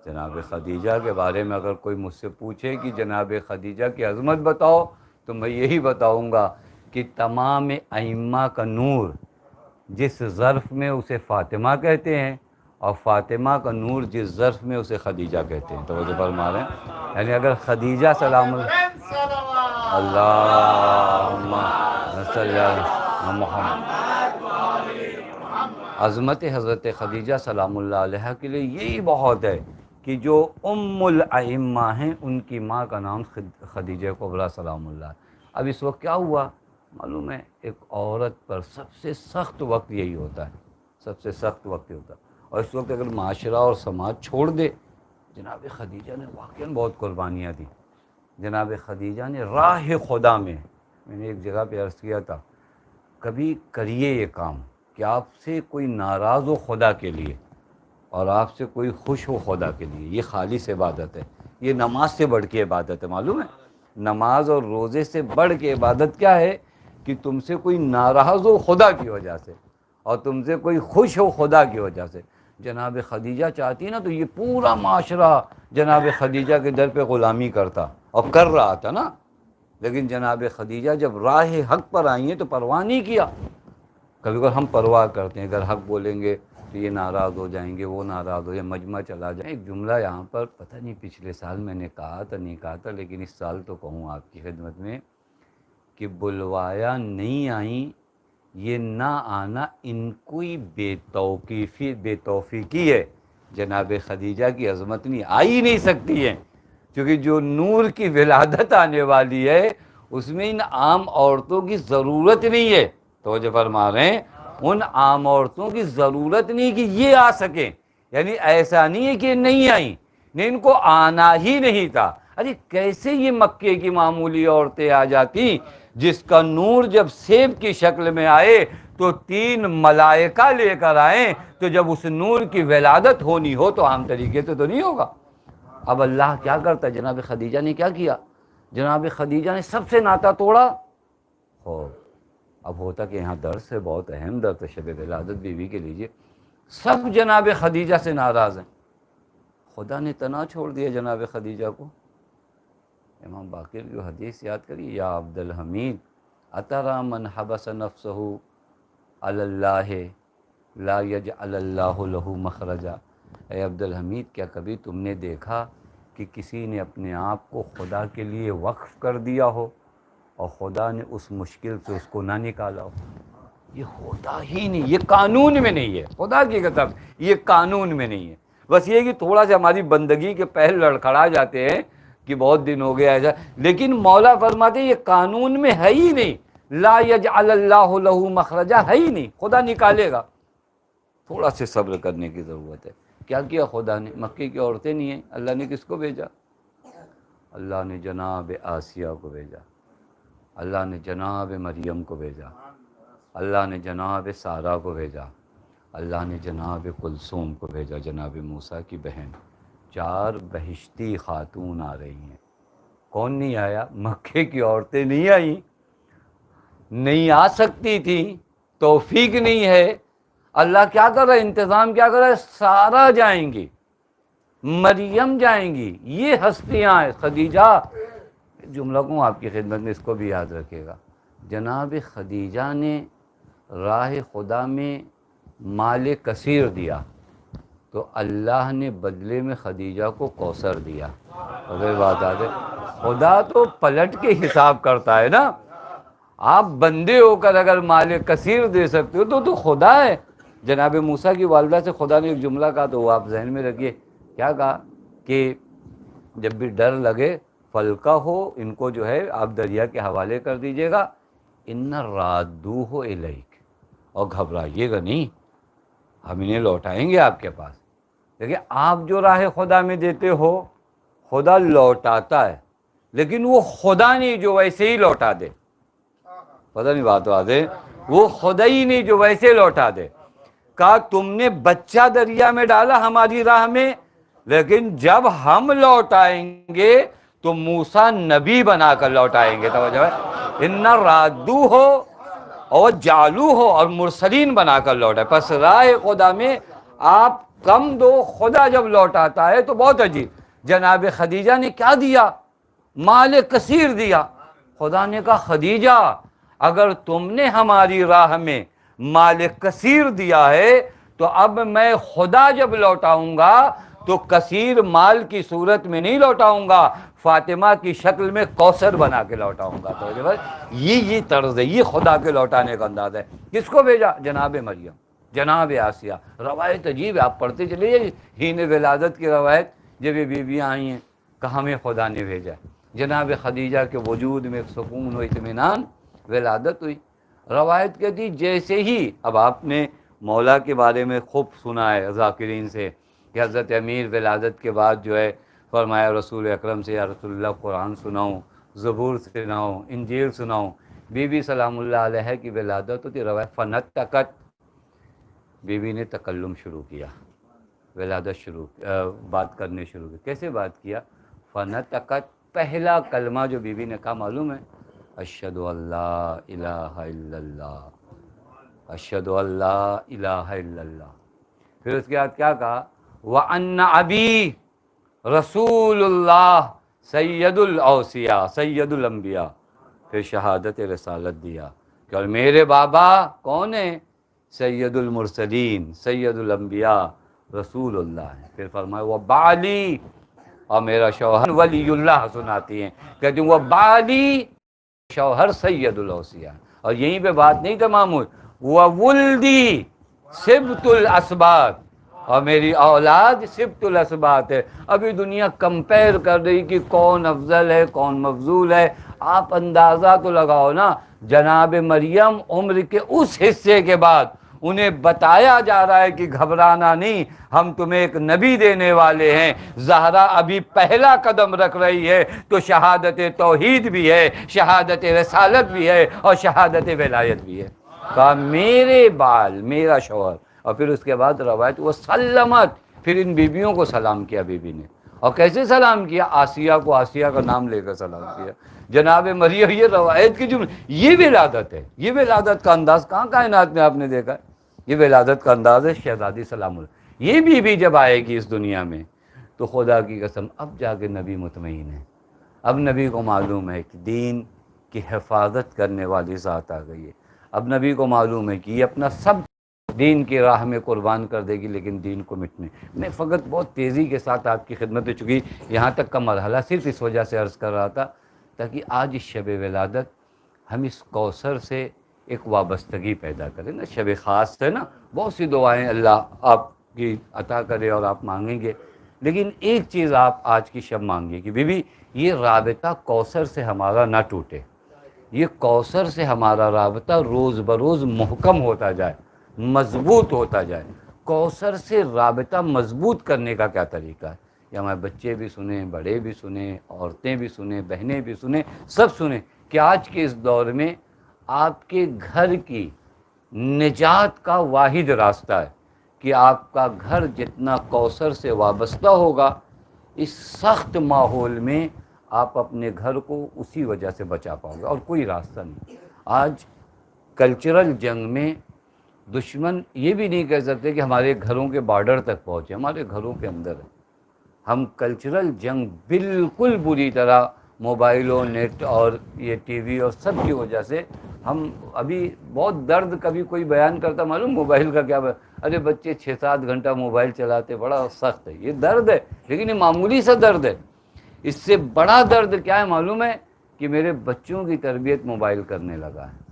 جناب خدیجہ کے بارے میں اگر کوئی مجھ سے پوچھے کہ جناب خدیجہ کی عظمت بتاؤ تو میں یہی بتاؤں گا کہ تمام ائمہ کا نور جس ظرف میں اسے فاطمہ کہتے ہیں، اور فاطمہ کا نور جس ظرف میں اسے خدیجہ کہتے ہیں، توجہ فرما رہے ہیں، یعنی اگر خدیجہ سلام اللہم صلی علی محمد، عظمت حضرت خدیجہ سلام اللہ علیہ کے لیے یہی بہت ہے کہ جو الائمہ ہیں ان کی ماں کا نام خدیجہ کبریٰ سلام اللہ۔ اب اس وقت کیا ہوا معلوم ہے؟ ایک عورت پر سب سے سخت وقت یہی ہوتا ہے، سب سے سخت وقت یہ ہوتا ہے، اور اس وقت اگر معاشرہ اور سماج چھوڑ دے، جناب خدیجہ نے واقعاً بہت قربانیاں دیں۔ جناب خدیجہ نے راہ خدا میں نے ایک جگہ پہ عرض کیا تھا، کبھی کریے یہ کام کہ آپ سے کوئی ناراض ہو خدا کے لیے اور آپ سے کوئی خوش ہو خدا کے لیے، یہ خالص عبادت ہے، یہ نماز سے بڑھ کے عبادت ہے معلوم ہے؟ نماز اور روزے سے بڑھ کے عبادت کیا ہے کہ تم سے کوئی ناراض ہو خدا کی وجہ سے اور تم سے کوئی خوش ہو خدا کی وجہ سے۔ جناب خدیجہ چاہتی نا تو یہ پورا معاشرہ جناب خدیجہ کے در پہ غلامی کرتا، اور کر رہا تھا نا، لیکن جناب خدیجہ جب راہ حق پر آئی ہیں تو پرواہ نہیں کیا۔ کبھی کبھی ہم پرواہ کرتے ہیں، اگر حق بولیں گے تو یہ ناراض ہو جائیں گے، وہ ناراض ہو جائیں، مجمع چلا جائیں۔ ایک جملہ یہاں پر پتہ نہیں پچھلے سال میں نے کہا تھا نہیں کہا تھا، لیکن اس سال تو کہوں آپ کی خدمت میں کہ بلوایا نہیں آئیں، یہ نہ آنا ان کوئی بے توفیقی ہے۔ جناب خدیجہ کی عظمت نہیں آئی نہیں سکتی ہے، کیونکہ جو نور کی ولادت آنے والی ہے اس میں ان عام عورتوں کی ضرورت نہیں ہے۔ توجہ فرما رہے ہیں، ان عام عورتوں کی ضرورت نہیں کہ یہ آ سکیں، یعنی ایسا نہیں ہے کہ نہیں آئیں، نہیں ان کو آنا ہی نہیں تھا۔ ارے کیسے یہ مکے کی معمولی عورتیں آ جاتی جس کا نور جب سیب کی شکل میں آئے تو 3 ملائکہ لے کر آئیں، تو جب اس نور کی ولادت ہونی ہو تو عام طریقے سے تو نہیں ہوگا۔ اب اللہ کیا کرتا ہے، جناب خدیجہ نے کیا کیا، جناب خدیجہ نے سب سے ناتا توڑا۔ اب ہوتا کہ یہاں درس ہے، بہت اہم درس ہے شب ولادت بیوی کے لیجئے، سب جناب خدیجہ سے ناراض ہیں، خدا نے تنہا چھوڑ دیا جناب خدیجہ کو۔ امام باقر کی حدیث یاد کریے، یا عبد الحمید اترى من حبس نفسه علی اللہ لا یجعل اللہ له مخرجا۔ اے عبد الحمید، کیا کبھی تم نے دیکھا کہ کسی نے اپنے آپ کو خدا کے لیے وقف کر دیا ہو اور خدا نے اس مشکل سے اس کو نہ نکالا ہو؟ یہ ہوتا ہی نہیں، یہ قانون میں نہیں ہے، خدا کی قسم یہ قانون میں نہیں ہے۔ بس یہ کہ تھوڑا سا ہماری بندگی کے پہل لڑکھڑا جاتے ہیں کہ بہت دن ہو گیا ایسا، لیکن مولا فرماتے ہیں یہ قانون میں ہے ہی نہیں، لا یجعل اللہ له مخرجا ہے ہی نہیں، خدا نکالے گا۔ تھوڑا سے صبر کرنے کی ضرورت ہے۔ کیا کیا خدا نے؟ مکے کی عورتیں نہیں ہیں، اللہ نے کس کو بھیجا؟ اللہ نے جناب آسیہ کو بھیجا، اللہ نے جناب مریم کو بھیجا، اللہ نے جناب سارہ کو بھیجا، اللہ نے جناب کلثوم کو بھیجا، جناب موسیٰ کی بہن۔ 4 بہشتی خاتون آ رہی ہیں۔ کون نہیں آیا؟ مکے کی عورتیں نہیں آئیں، نہیں آ سکتی تھیں، توفیق نہیں ہے۔ اللہ کیا کر رہا ہے؟ انتظام کیا کر رہا ہے؟ سارہ جائیں گی، مریم جائیں گی، یہ ہستیاں ہیں۔ خدیجہ، جملہ کو آپ کی خدمت میں اس کو بھی یاد رکھے گا، جناب خدیجہ نے راہ خدا میں مال کثیر دیا تو اللہ نے بدلے میں خدیجہ کو کوثر دیا۔ اگر بات آ جائے، خدا تو پلٹ کے حساب کرتا ہے نا۔ آپ بندے ہو کر اگر مال کثیر دے سکتے ہو تو خدا ہے۔ جناب موسیٰ کی والدہ سے خدا نے ایک جملہ کہا تو وہ آپ ذہن میں رکھیے، کیا کہا کہ جب بھی ڈر لگے فلکا ہو، ان کو جو ہے آپ دریا کے حوالے کر دیجئے گا، ان رادوہ الیک، اور گھبرائیے گا نہیں، ہم انہیں لوٹائیں گے آپ کے پاس۔ دیکھیں آپ جو راہ خدا میں دیتے ہو خدا لوٹاتا ہے، لیکن وہ خدا نہیں جو ویسے ہی لوٹا دے۔ پتہ نہیں بات آ دے، وہ خدا ہی نہیں جو ویسے لوٹا دے۔ کہا تم نے بچہ دریا میں ڈالا ہماری راہ میں، لیکن جب ہم لوٹائیں گے تو موسیٰ نبی بنا کر لوٹائیں گے۔ توجہ ہے، ان رادو ہو اور جالو ہو اور مرسلین بنا کر لوٹائے۔ پس راہ خدا میں آپ کم دو، خدا جب لوٹاتا ہے تو بہت عجیب۔ جناب خدیجہ نے کیا دیا؟ مال کثیر دیا۔ خدا نے کہا خدیجہ اگر تم نے ہماری راہ میں مال کثیر دیا ہے تو اب میں خدا جب لوٹاؤں گا تو کثیر مال کی صورت میں نہیں لوٹاؤں گا، فاطمہ کی شکل میں کوثر بنا کے لوٹاؤں گا۔ تو یہ طرز ہے، یہ خدا کے لوٹانے کا انداز ہے۔ کس کو بھیجا؟ جناب مریم، جناب آسیہ۔ روایت عجیب ہے، آپ پڑھتے چلے جائیے ہین ولادت کی روایت، جب یہ بیویاں آئی ہیں کہا ہمیں خدا نے بھیجا۔ جناب خدیجہ کے وجود میں ایک سکون و اطمینان، ولادت ہوئی۔ روایت کہتی جیسے ہی، اب آپ نے مولا کے بارے میں خوب سنا ہے ذاکرین سے کہ حضرت امیر ولادت کے بعد جو ہے فرمایا رسول اکرم سے، یا رسول اللہ قرآن سناؤں، زبور سناؤں، انجیل سناؤں۔ بی بی سلام اللہ علیہ کی ولادت ہوتی، روایت فنطقت، بی بی نے تکلم شروع کیا، ولادت شروع، بات کرنے شروع کی۔ کیسے بات کیا؟ فنطقت، پہلا کلمہ جو بی بی نے کہا معلوم ہے؟ اشہد ان لا الہ الا اللہ، اشہد ان لا الہ الا اللہ۔ پھر اس کے بعد کیا کہا؟ وَأَنَّ أَبِي رسول اللہ سید الاوصیاء سید الانبیاء۔ پھر شہادت رسالت دیا کہ اور میرے بابا کون ہیں؟ سید المرسلین، سید الانبیاء، رسول اللہ ہے۔ پھر فرمایا وَبَعْلِي، اور میرا شوہر ولی اللہ سناتی ہیں، کہتی ہیں وَبَعْلِي، شوہر سید الاوصیاء۔ اور یہیں پہ بات نہیں تمام ہوئی، وَوُلْدِي سبط الاسباط، اور میری اولاد سبط الاسباط ہے۔ ابھی دنیا کمپیر کر رہی کہ کون افضل ہے کون مفضول ہے۔ آپ اندازہ تو لگاؤ نا، جناب مریم عمر کے اس حصے کے بعد انہیں بتایا جا رہا ہے کہ گھبرانا نہیں، ہم تمہیں ایک نبی دینے والے ہیں۔ زہرا ابھی پہلا قدم رکھ رہی ہے تو شہادت توحید بھی ہے، شہادت رسالت بھی ہے، اور شہادت ولایت بھی ہے۔ کہا میرے بال، میرا شوہر، اور پھر اس کے بعد روایت وہ سلمت، پھر ان بیویوں کو سلام کیا بیوی نے، اور کیسے سلام کیا؟ آسیہ کو آسیہ کا نام لے کر سلام کیا، جناب مریم۔ یہ روایت کی جملہ، یہ ولادت ہے، یہ ولادت کا انداز کہاں کائنات میں آپ نے دیکھا ہے؟ یہ ولادت کا انداز ہے شہزادی سلام اللہ۔ یہ بیوی جب آئے گی اس دنیا میں تو خدا کی قسم اب جا کے نبی مطمئن ہے، اب نبی کو معلوم ہے کہ دین کی حفاظت کرنے والی ذات آ گئی ہے، اب نبی کو معلوم ہے کہ یہ اپنا سب دین کی راہ میں قربان کر دے گی، لیکن دین کو مٹنے۔ میں فقط بہت تیزی کے ساتھ آپ کی خدمت میں، چونکہ یہاں تک کا مرحلہ صرف اس وجہ سے عرض کر رہا تھا تاکہ آج اس شب ولادت ہم اس کوثر سے ایک وابستگی پیدا کریں نا۔ شب خاص ہے نا، بہت سی دعائیں اللہ آپ کی عطا کرے اور آپ مانگیں گے، لیکن ایک چیز آپ آج کی شب مانگیے کہ بی بی یہ رابطہ کوثر سے ہمارا نہ ٹوٹے، یہ کوثر سے ہمارا رابطہ روز بروز محکم ہوتا جائے، مضبوط ہوتا جائے۔ کوثر سے رابطہ مضبوط کرنے کا کیا طریقہ ہے؟ یہ ہمارے بچے بھی سنیں، بڑے بھی سنیں، عورتیں بھی سنیں، بہنیں بھی سنیں، سب سنیں کہ آج کے اس دور میں آپ کے گھر کی نجات کا واحد راستہ ہے کہ آپ کا گھر جتنا کوثر سے وابستہ ہوگا، اس سخت ماحول میں آپ اپنے گھر کو اسی وجہ سے بچا پاؤ گے، اور کوئی راستہ نہیں۔ آج کلچرل جنگ میں دشمن یہ بھی نہیں کہہ سکتے کہ ہمارے گھروں کے بارڈر تک پہنچے، ہمارے گھروں کے اندر ہے۔ ہم کلچرل جنگ بالکل بری طرح موبائل و نیٹ اور یہ ٹی وی اور سب کی وجہ سے ہم ابھی بہت درد کبھی کوئی بیان کرتا معلوم موبائل کا کیا، ارے بچے 6-7 گھنٹہ موبائل چلاتے، بڑا سخت ہے، یہ درد ہے، لیکن یہ معمولی سا درد ہے۔ اس سے بڑا درد کیا ہے معلوم ہے؟ کہ میرے بچوں کی تربیت موبائل کرنے لگا ہے۔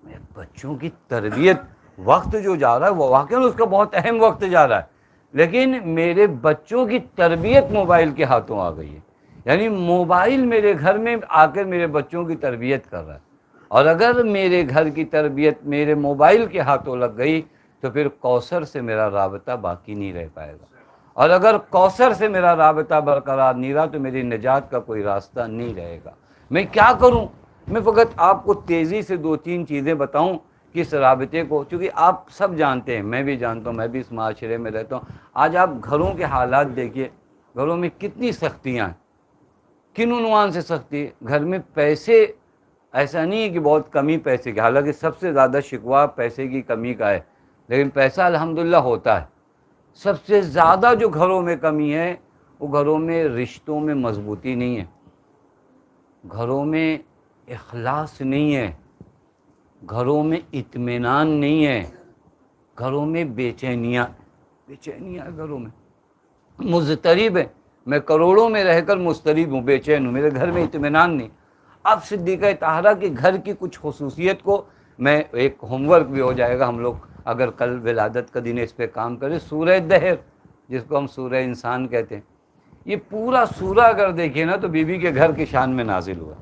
میرے بچوں کی تربیت، وقت جو جا رہا ہے وہ واقعاً اس کا بہت اہم وقت جا رہا ہے، لیکن میرے بچوں کی تربیت موبائل کے ہاتھوں آ گئی ہے۔ یعنی موبائل میرے گھر میں آ کر میرے بچوں کی تربیت کر رہا ہے، اور اگر میرے گھر کی تربیت میرے موبائل کے ہاتھوں لگ گئی تو پھر کوثر سے میرا رابطہ باقی نہیں رہ پائے گا، اور اگر کوثر سے میرا رابطہ برقرار نہیں رہا تو میری نجات کا کوئی راستہ نہیں رہے گا۔ میں کیا کروں؟ میں فقط آپ کو تیزی سے 2-3 چیزیں بتاؤں کہ اس رابطے کو، چونکہ آپ سب جانتے ہیں، میں بھی جانتا ہوں، میں بھی اس معاشرے میں رہتا ہوں۔ آج آپ گھروں کے حالات دیکھیے، گھروں میں کتنی سختیاں ہیں، کن عنوان سے سختی ہے؟ گھر میں پیسے، ایسا نہیں ہے کہ بہت کمی پیسے کی، حالانکہ سب سے زیادہ شکوہ پیسے کی کمی کا ہے، لیکن پیسہ الحمدللہ ہوتا ہے۔ سب سے زیادہ جو گھروں میں کمی ہے وہ گھروں میں رشتوں میں مضبوطی نہیں ہے، گھروں میں اخلاص نہیں ہے، گھروں میں اطمینان نہیں ہے، گھروں میں بے چینیاں گھروں میں مضطرب ہے۔ میں کروڑوں میں رہ کر مضطرب ہوں، بے چین ہوں، میرے گھر میں اطمینان نہیں۔ اب صدیقہ طاہرہ کے گھر کی کچھ خصوصیت کو میں، ایک ہوم ورک بھی ہو جائے گا، ہم لوگ اگر کل ولادت کا دن اس پہ کام کریں، سورہ دہر جس کو ہم سورہ انسان کہتے ہیں، یہ پورا سورہ اگر دیکھیں نا تو بی بی کے گھر کی شان میں نازل ہوا۔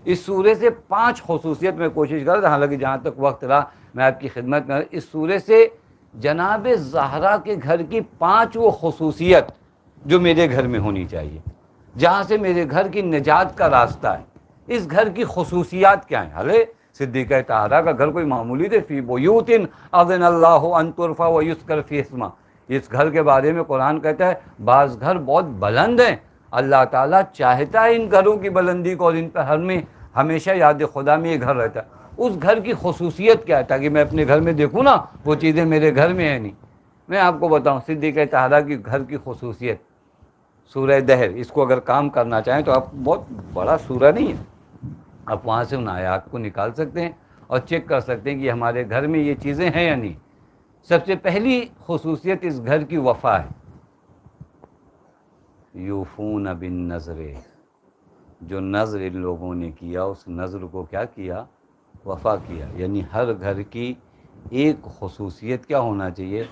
اس سورے سے 5 خصوصیت میں کوشش کر رہا تھا، حالانکہ جہاں تک وقت رہا میں آپ کی خدمت میں، اس سورے سے جناب زہرا کے گھر کی 5 وہ خصوصیت جو میرے گھر میں ہونی چاہیے، جہاں سے میرے گھر کی نجات کا راستہ ہے۔ اس گھر کی خصوصیات کیا ہیں؟ حالے صدیقہ طاہرہ کا گھر کوئی معمولی تھے، فی بیوت اذن اللہ ان ترفع ویذکر فیہ اسمہ، اس گھر کے بارے میں قرآن کہتا ہے بعض گھر بہت بلند ہیں، اللہ تعالیٰ چاہتا ہے ان گھروں کی بلندی کو، اور ان پہ ہمیشہ یاد خدا میں یہ گھر رہتا ہے۔ اس گھر کی خصوصیت کیا ہے تاکہ میں اپنے گھر میں دیکھوں نا وہ چیزیں میرے گھر میں ہیں نہیں۔ میں آپ کو بتاؤں صدیقہ طاہرہ کی گھر کی خصوصیت، سورہ دہر، اس کو اگر کام کرنا چاہیں تو آپ، بہت بڑا سورہ نہیں ہے، آپ وہاں سے ان آیات کو نکال سکتے ہیں اور چیک کر سکتے ہیں کہ ہمارے گھر میں یہ چیزیں ہیں یا نہیں۔ سب سے پہلی خصوصیت اس گھر کی وفا ہے، یوفون بالنذر، جو نذر ان لوگوں نے کیا اس نذر کو کیا کیا؟ وفا کیا۔ یعنی ہر گھر کی ایک خصوصیت کیا ہونا چاہیے؟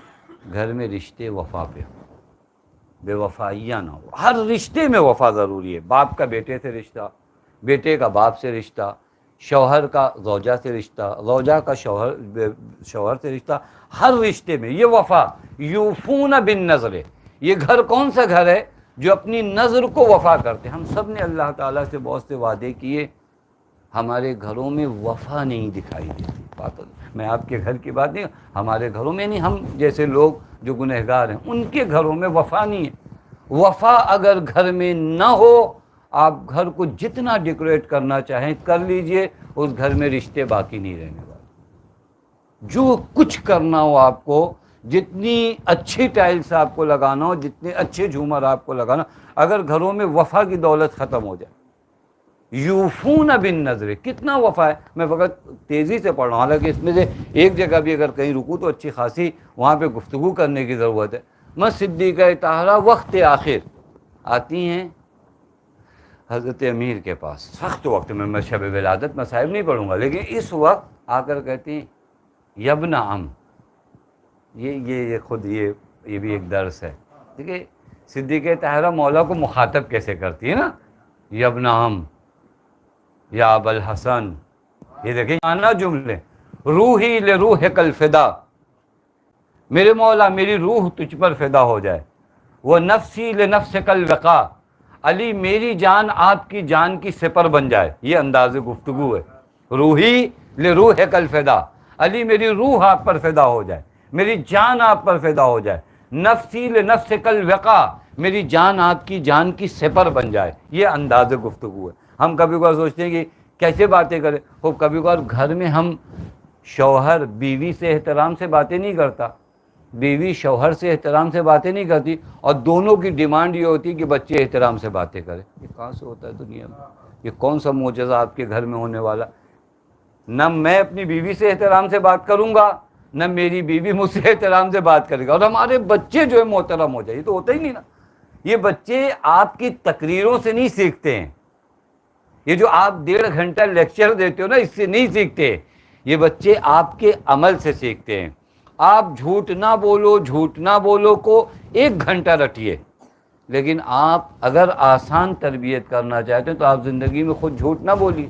گھر میں رشتے وفا پہ ہو، بے وفائیاں نہ ہو۔ ہر رشتے میں وفا ضروری ہے، باپ کا بیٹے سے رشتہ، بیٹے کا باپ سے رشتہ، شوہر کا زوجہ سے رشتہ، زوجہ کا شوہر سے رشتہ، ہر رشتے میں یہ وفا، یوفون بالنذر، یہ گھر کون سا گھر ہے جو اپنی نظر کو وفا کرتے. ہم سب نے اللہ تعالیٰ سے بہت سے وعدے کیے، ہمارے گھروں میں وفا نہیں دکھائی دیتی. میں آپ کے گھر کی بات نہیں، ہمارے گھروں میں نہیں، ہم جیسے لوگ جو گنہگار ہیں ان کے گھروں میں وفا نہیں ہے. وفا اگر گھر میں نہ ہو، آپ گھر کو جتنا ڈیکوریٹ کرنا چاہیں کر لیجئے، اس گھر میں رشتے باقی نہیں رہنے والے. جو کچھ کرنا ہو آپ کو، جتنی اچھی ٹائلز آپ کو لگانا ہو، جتنے اچھے جھومر آپ کو لگانا، اگر گھروں میں وفا کی دولت ختم ہو جائے. یوفون بالنذر، کتنا وفا ہے. میں فقط تیزی سے پڑھ رہا ہوں، حالانکہ اس میں سے ایک جگہ بھی اگر کہیں رکوں تو اچھی خاصی وہاں پہ گفتگو کرنے کی ضرورت ہے. میں صدیقہ طاہرہ وقت آخر آتی ہیں حضرت امیر کے پاس، سخت وقت میں شب ولادت مصائب نہیں پڑھوں گا، لیکن اس وقت آ کر کہتی ہیں یبن عم. یہ خود یہ بھی ایک درس ہے. دیکھیے صدیقہ طاہرہ مولا کو مخاطب کیسے کرتی ہے نا، یبن عم یا ابا الحسن. یہ دیکھیں آنا جملے، روحی لروحک الفدا، میرے مولا میری روح تجھ پر فدا ہو جائے. وہ نفسی لنفسک الوقا، علی میری جان آپ کی جان کی سپر بن جائے. یہ انداز گفتگو ہے. روحی لروحک الفدا، علی میری روح آپ پر فدا ہو جائے، میری جان آپ پر فدا ہو جائے. نفسی لنفسک الوقا، میری جان آپ کی جان کی سپر بن جائے. یہ انداز گفتگو ہے. ہم کبھی کبھار سوچتے ہیں کہ کیسے باتیں کریں. وہ کبھی کبھار گھر میں ہم شوہر بیوی سے احترام سے باتیں نہیں کرتا، بیوی شوہر سے احترام سے باتیں نہیں کرتی، اور دونوں کی ڈیمانڈ یہ ہوتی ہے کہ بچے احترام سے باتیں کریں. یہ کہاں سے ہوتا ہے دنیا میں؟ یہ کون سا معجزہ آپ کے گھر میں ہونے والا؟ نہ میں اپنی بیوی سے احترام سے بات کروں گا، نہ میری بیوی مجھ سے احترام سے بات کرے گا، اور ہمارے بچے جو ہے محترم ہو جائے. یہ تو ہوتا ہی نہیں نا. یہ بچے آپ کی تقریروں سے نہیں سیکھتے ہیں، یہ جو آپ 1.5 گھنٹہ لیکچر دیتے ہو نا، اس سے نہیں سیکھتے. یہ بچے آپ کے عمل سے سیکھتے ہیں. آپ جھوٹ نہ بولو، جھوٹ نہ بولو کو 1 گھنٹہ رٹیے، لیکن آپ اگر آسان تربیت کرنا چاہتے ہیں تو آپ زندگی میں خود جھوٹ نہ بولیے.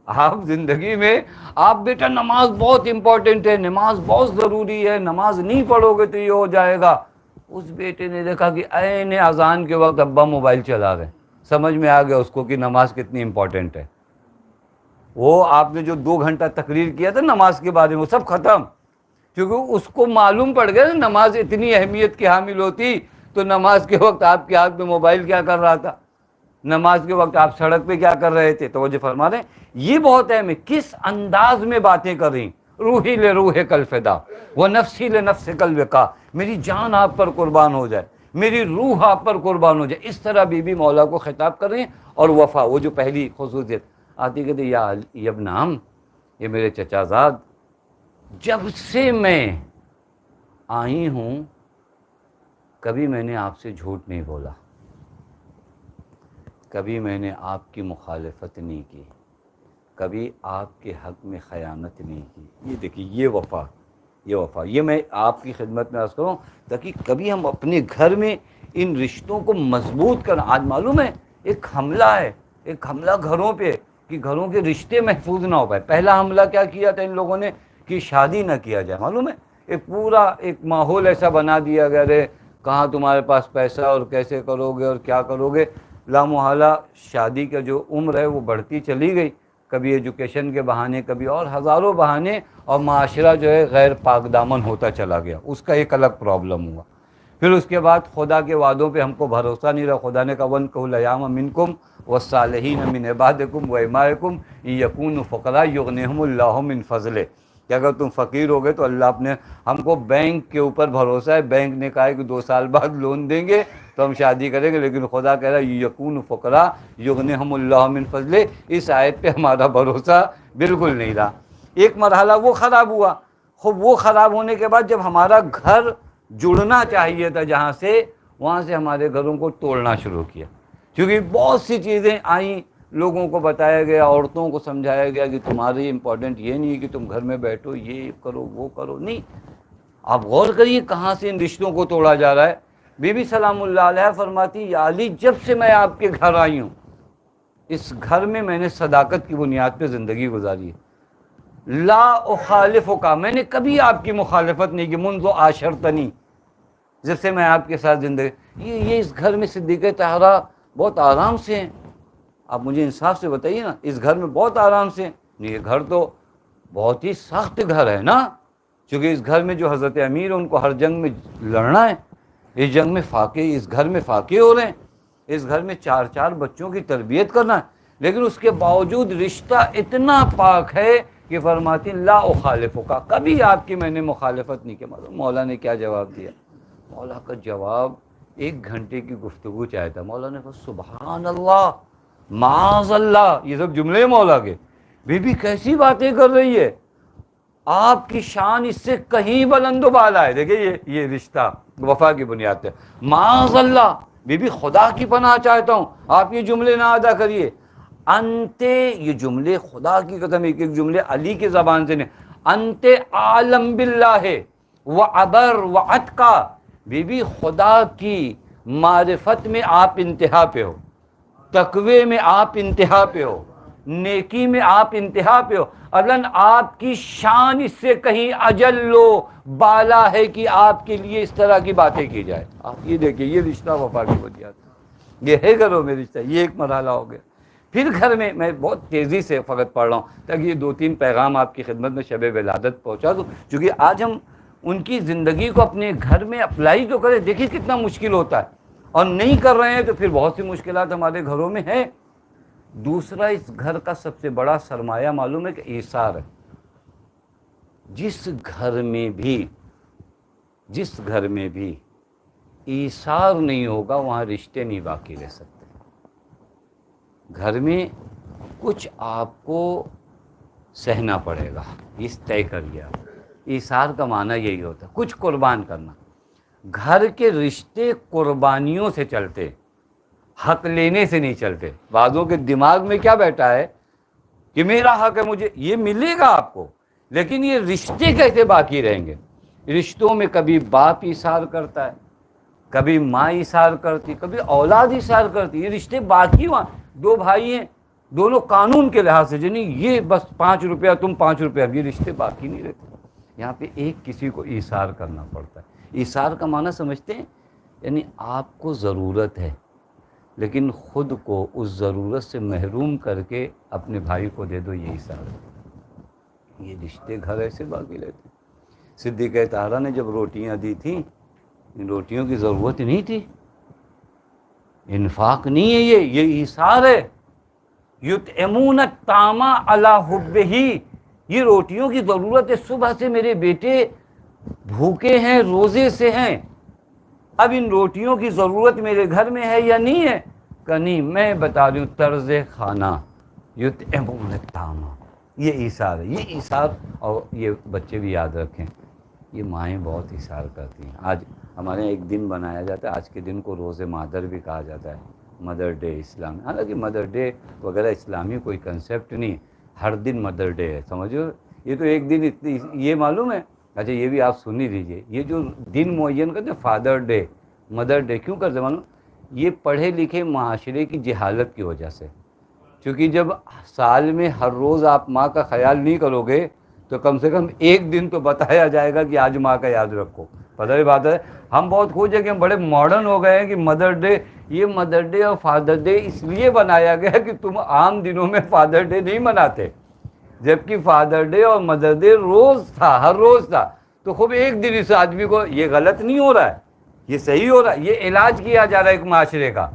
آپ زندگی میں آپ بیٹا نماز بہت امپورٹنٹ ہے، نماز بہت ضروری ہے، نماز نہیں پڑھو گے تو یہ ہو جائے گا. اس بیٹے نے دیکھا کہ عین اذان کے وقت ابا موبائل چلا رہے ہیں، سمجھ میں آ گیا اس کو کہ نماز کتنی امپورٹنٹ ہے. وہ آپ نے جو 2 گھنٹہ تقریر کیا تھا نماز کے بارے میں، وہ سب ختم. کیونکہ اس کو معلوم پڑ گیا نا نماز اتنی اہمیت کی حامل ہوتی تو نماز کے وقت آپ کے ہاتھ میں موبائل کیا کر رہا تھا، نماز کے وقت آپ سڑک پہ کیا کر رہے تھے. توجہ فرما رہے ہیں. یہ بہت اہم ہے کس انداز میں باتیں کر رہی. روحی لروحک الفدا و نفسی لنفسک الوقا، میری جان آپ پر قربان ہو جائے، میری روح آپ پر قربان ہو جائے. اس طرح بی بی مولا کو خطاب کر رہی ہیں. اور وفا، وہ جو پہلی خصوصیت آتی کہتے یا ابن عم، یہ میرے چچا زاد، جب سے میں آئی ہوں کبھی میں نے آپ سے جھوٹ نہیں بولا، کبھی میں نے آپ کی مخالفت نہیں کی، کبھی آپ کے حق میں خیانت نہیں کی. یہ دیکھیے یہ وفا، یہ وفا. یہ میں آپ کی خدمت میں عرض کروں تاکہ کبھی ہم اپنے گھر میں ان رشتوں کو مضبوط کریں. آج معلوم ہے ایک حملہ ہے، ایک حملہ گھروں پہ کہ گھروں کے رشتے محفوظ نہ ہو پائے. پہلا حملہ کیا کیا تھا ان لوگوں نے کہ شادی نہ کیا جائے. معلوم ہے ایک پورا ایک ماحول ایسا بنا دیا گیا ہے، کہاں تمہارے پاس پیسہ اور کیسے کرو گے اور کیا کرو گے. لامحالہ شادی کا جو عمر ہے وہ بڑھتی چلی گئی، کبھی ایجوکیشن کے بہانے، کبھی اور ہزاروں بہانے، اور معاشرہ جو ہے غیر پاک دامن ہوتا چلا گیا. اس کا ایک الگ پرابلم ہوا. پھر اس کے بعد خدا کے وعدوں پہ ہم کو بھروسہ نہیں رہا. خدا نے کہا وَانكِحُوا الْأَيَامَ مِنكُمْ وَالصَّالِحِينَ مِنْ عِبَادِكُمْ وَإِمَائِكُمْ إِن يَكُونُوا فُقَرَاءَ يُغْنِهُمُ اللَّهُ مِنْ فَضْلِهِ، کہ اگر تم فقیر ہو گئے تو اللہ اپنے، ہم کو بینک کے اوپر بھروسہ ہے، بینک نے کہا ہے کہ 2 سال بعد لون دیں گے تو ہم شادی کریں گے، لیکن خدا کہہ رہا ہے یکون فقراء یغنیہم اللہ من فضلہ. اس آیت پہ ہمارا بھروسہ بالکل نہیں رہا. ایک مرحلہ وہ خراب ہوا. خوب وہ خراب ہونے کے بعد جب ہمارا گھر جڑنا چاہیے تھا جہاں سے، وہاں سے ہمارے گھروں کو توڑنا شروع کیا. کیونکہ بہت سی چیزیں آئیں، لوگوں کو بتایا گیا، عورتوں کو سمجھایا گیا کہ تمہاری امپورٹنٹ یہ نہیں ہے کہ تم گھر میں بیٹھو یہ کرو وہ کرو. نہیں، آپ غور کریے کہاں سے ان رشتوں کو توڑا جا رہا ہے. بی بی سلام اللہ علیہ فرماتی یا علی جب سے میں آپ کے گھر آئی ہوں اس گھر میں میں نے صداقت کی بنیاد پہ زندگی گزاری ہے، لا اخالف کا، میں نے کبھی آپ کی مخالفت نہیں کی، منذ عاشرتنی، جب سے میں آپ کے ساتھ زندگی، یہ اس گھر میں صدیقہ طاہرہ بہت آرام سے ہیں۔ آپ مجھے انصاف سے بتائیے نا، اس گھر میں بہت آرام سے ہیں؟ نہیں، یہ گھر تو بہت ہی سخت گھر ہے نا، چونکہ اس گھر میں جو حضرت امیر ان کو ہر جنگ میں لڑنا ہے، اس جنگ میں فاقے، اس گھر میں فاقے ہو رہے ہیں، اس گھر میں 4 بچوں کی تربیت کرنا ہے، لیکن اس کے باوجود رشتہ اتنا پاک ہے کہ فرماتی لا اخالف کا، کبھی آپ کی میں نے مخالفت نہیں کی۔ مولا نے کیا جواب دیا؟ مولا کا جواب 1 گھنٹے کی گفتگو چاہتا، مولا نے کہا سبحان اللہ، معاذ اللہ، یہ سب جملے مولا کے، بی بی کیسی باتیں کر رہی ہے، آپ کی شان اس سے کہیں بلند و بالا ہے۔ دیکھیں یہ رشتہ وفا کی بنیاد پہ، معاذ اللہ، بی بی خدا کی پناہ چاہتا ہوں آپ یہ جملے نہ ادا کریے، انتے، یہ جملے خدا کی قسم، ایک ایک جملے علی کی زبان سے نہیں، انتے عالم باللہ و ابر و اتقا، بی بی خدا کی معرفت میں آپ انتہا پہ ہو، تقوی میں آپ انتہا پہ ہو، نیکی میں آپ انتہا پہ ہو، اذن آپ کی شان اس سے کہیں اجل و بالا ہے کہ آپ کے لیے اس طرح کی باتیں کی جائے۔ آپ یہ دیکھیں، یہ رشتہ وفا کی بنیاد، یہ ہے گھروں میں رشتہ، یہ ایک مرحلہ ہو گیا۔ پھر گھر میں بہت تیزی سے فقط پڑھ رہا ہوں تاکہ یہ 2-3 پیغام آپ کی خدمت میں شب ولادت پہنچا دوں، چونکہ آج ہم ان کی زندگی کو اپنے گھر میں اپلائی تو کریں، دیکھیں کتنا مشکل ہوتا ہے، اور نہیں کر رہے ہیں تو پھر بہت سی مشکلات ہمارے گھروں میں ہیں۔ دوسرا، اس گھر کا سب سے بڑا سرمایہ معلوم ہے کہ ایثار ہے۔ جس گھر میں بھی ایثار نہیں ہوگا وہاں رشتے نہیں باقی رہ سکتے۔ گھر میں کچھ آپ کو سہنا پڑے گا، اس طے کر لیا۔ ایثار کا معنی یہی ہوتا ہے، کچھ قربان کرنا۔ گھر کے رشتے قربانیوں سے چلتے، حق لینے سے نہیں چلتے۔ بعضوں کے دماغ میں کیا بیٹھا ہے کہ میرا حق ہے، مجھے یہ ملے گا آپ کو، لیکن یہ رشتے کیسے باقی رہیں گے؟ رشتوں میں کبھی باپ ایثار کرتا ہے، کبھی ماں ایثار کرتی، کبھی اولاد ایثار کرتی، یہ رشتے باقی وہاں۔ 2 بھائی ہیں، دونوں قانون کے لحاظ سے نہیں، یہ بس 5 روپیہ تم 5 روپیہ، اب یہ رشتے باقی نہیں رہتے۔ یہاں پہ ایک کسی کو ایثار کرنا پڑتا ہے۔ ایثار کا معنی سمجھتے ہیں؟ یعنی آپ کو ضرورت ہے لیکن خود کو اس ضرورت سے محروم کر کے اپنے بھائی کو دے دو، یہ ایثار ہے۔ یہ رشتے گھر ایسے باقی رہتے۔ صدیقہ طاہرہ نے جب روٹیاں دی تھیں، ان روٹیوں کی ضرورت نہیں تھی، انفاق نہیں ہے، یہ ایثار ہے۔ یطعمون الطعام علی حبہ، یہ روٹیوں کی ضرورت ہے، صبح سے میرے بیٹے بھوکے ہیں، روزے سے ہیں، اب ان روٹیوں کی ضرورت میرے گھر میں ہے یا نہیں ہے؟ کہ نہیں، میں بتا رہی ہوں طرز کھانا، یطعمون الطعام، یہ ایثار ہے، یہ ایثار۔ اور یہ بچے بھی یاد رکھیں، یہ مائیں بہت ایثار کرتی ہیں۔ آج ہمارے یہاں ایک دن بنایا جاتا ہے، آج کے دن کو روز مادر بھی کہا جاتا ہے، مدر ڈے اسلام۔ حالانکہ مدر ڈے وغیرہ اسلامی کوئی کنسیپٹ نہیں، ہر دن مدر ڈے ہے، سمجھو۔ یہ تو ایک دن اتنی، یہ معلوم ہے؟ اچھا یہ بھی آپ سن ہی لیجیے، یہ جو دن معین کرتے ہیں فادر ڈے، مدر ڈے، کیوں کرتے ہیں معلوم؟ یہ پڑھے لکھے معاشرے کی جہالت کی وجہ سے، کیونکہ جب سال میں ہر روز آپ ماں کا خیال نہیں کرو گے تو کم سے کم ایک دن تو بتایا جائے گا کہ آج ماں کا یاد رکھو۔ پتہ ہی بات ہے، ہم بہت خوش ہیں کہ ہم بڑے ماڈرن ہو گئے ہیں کہ مدر ڈے، یہ مدر ڈے اور فادر ڈے اس لیے بنایا گیا کہ تم عام دنوں میں فادر ڈے نہیں مناتے، جبکہ فادر ڈے اور مدر ڈے روز تھا، ہر روز تھا۔ تو خوب ایک دن اس آدمی کو، یہ غلط نہیں ہو رہا ہے، یہ صحیح ہو رہا ہے، یہ علاج کیا جا رہا ہے ایک معاشرے کا،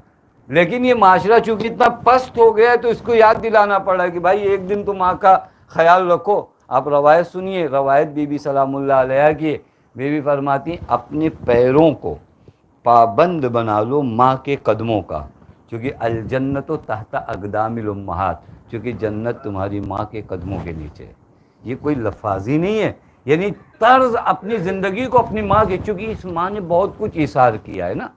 لیکن یہ معاشرہ چونکہ اتنا پست ہو گیا ہے تو اس کو یاد دلانا پڑ رہا ہے کہ بھائی ایک دن تو ماں کا خیال رکھو۔ آپ روایت سنیے، روایت بی بی سلام اللہ علیہ کی، بی بی فرماتی اپنے پیروں کو پابند بنا لو ماں کے قدموں کا، چونکہ الجنت تحت اقدام الامہات، چونکہ جنت تمہاری ماں کے قدموں کے نیچے ہے۔ یہ کوئی لفاظی نہیں ہے، یعنی طرز اپنی زندگی کو اپنی ماں کے، چونکہ اس ماں نے بہت کچھ ایثار کیا ہے نا۔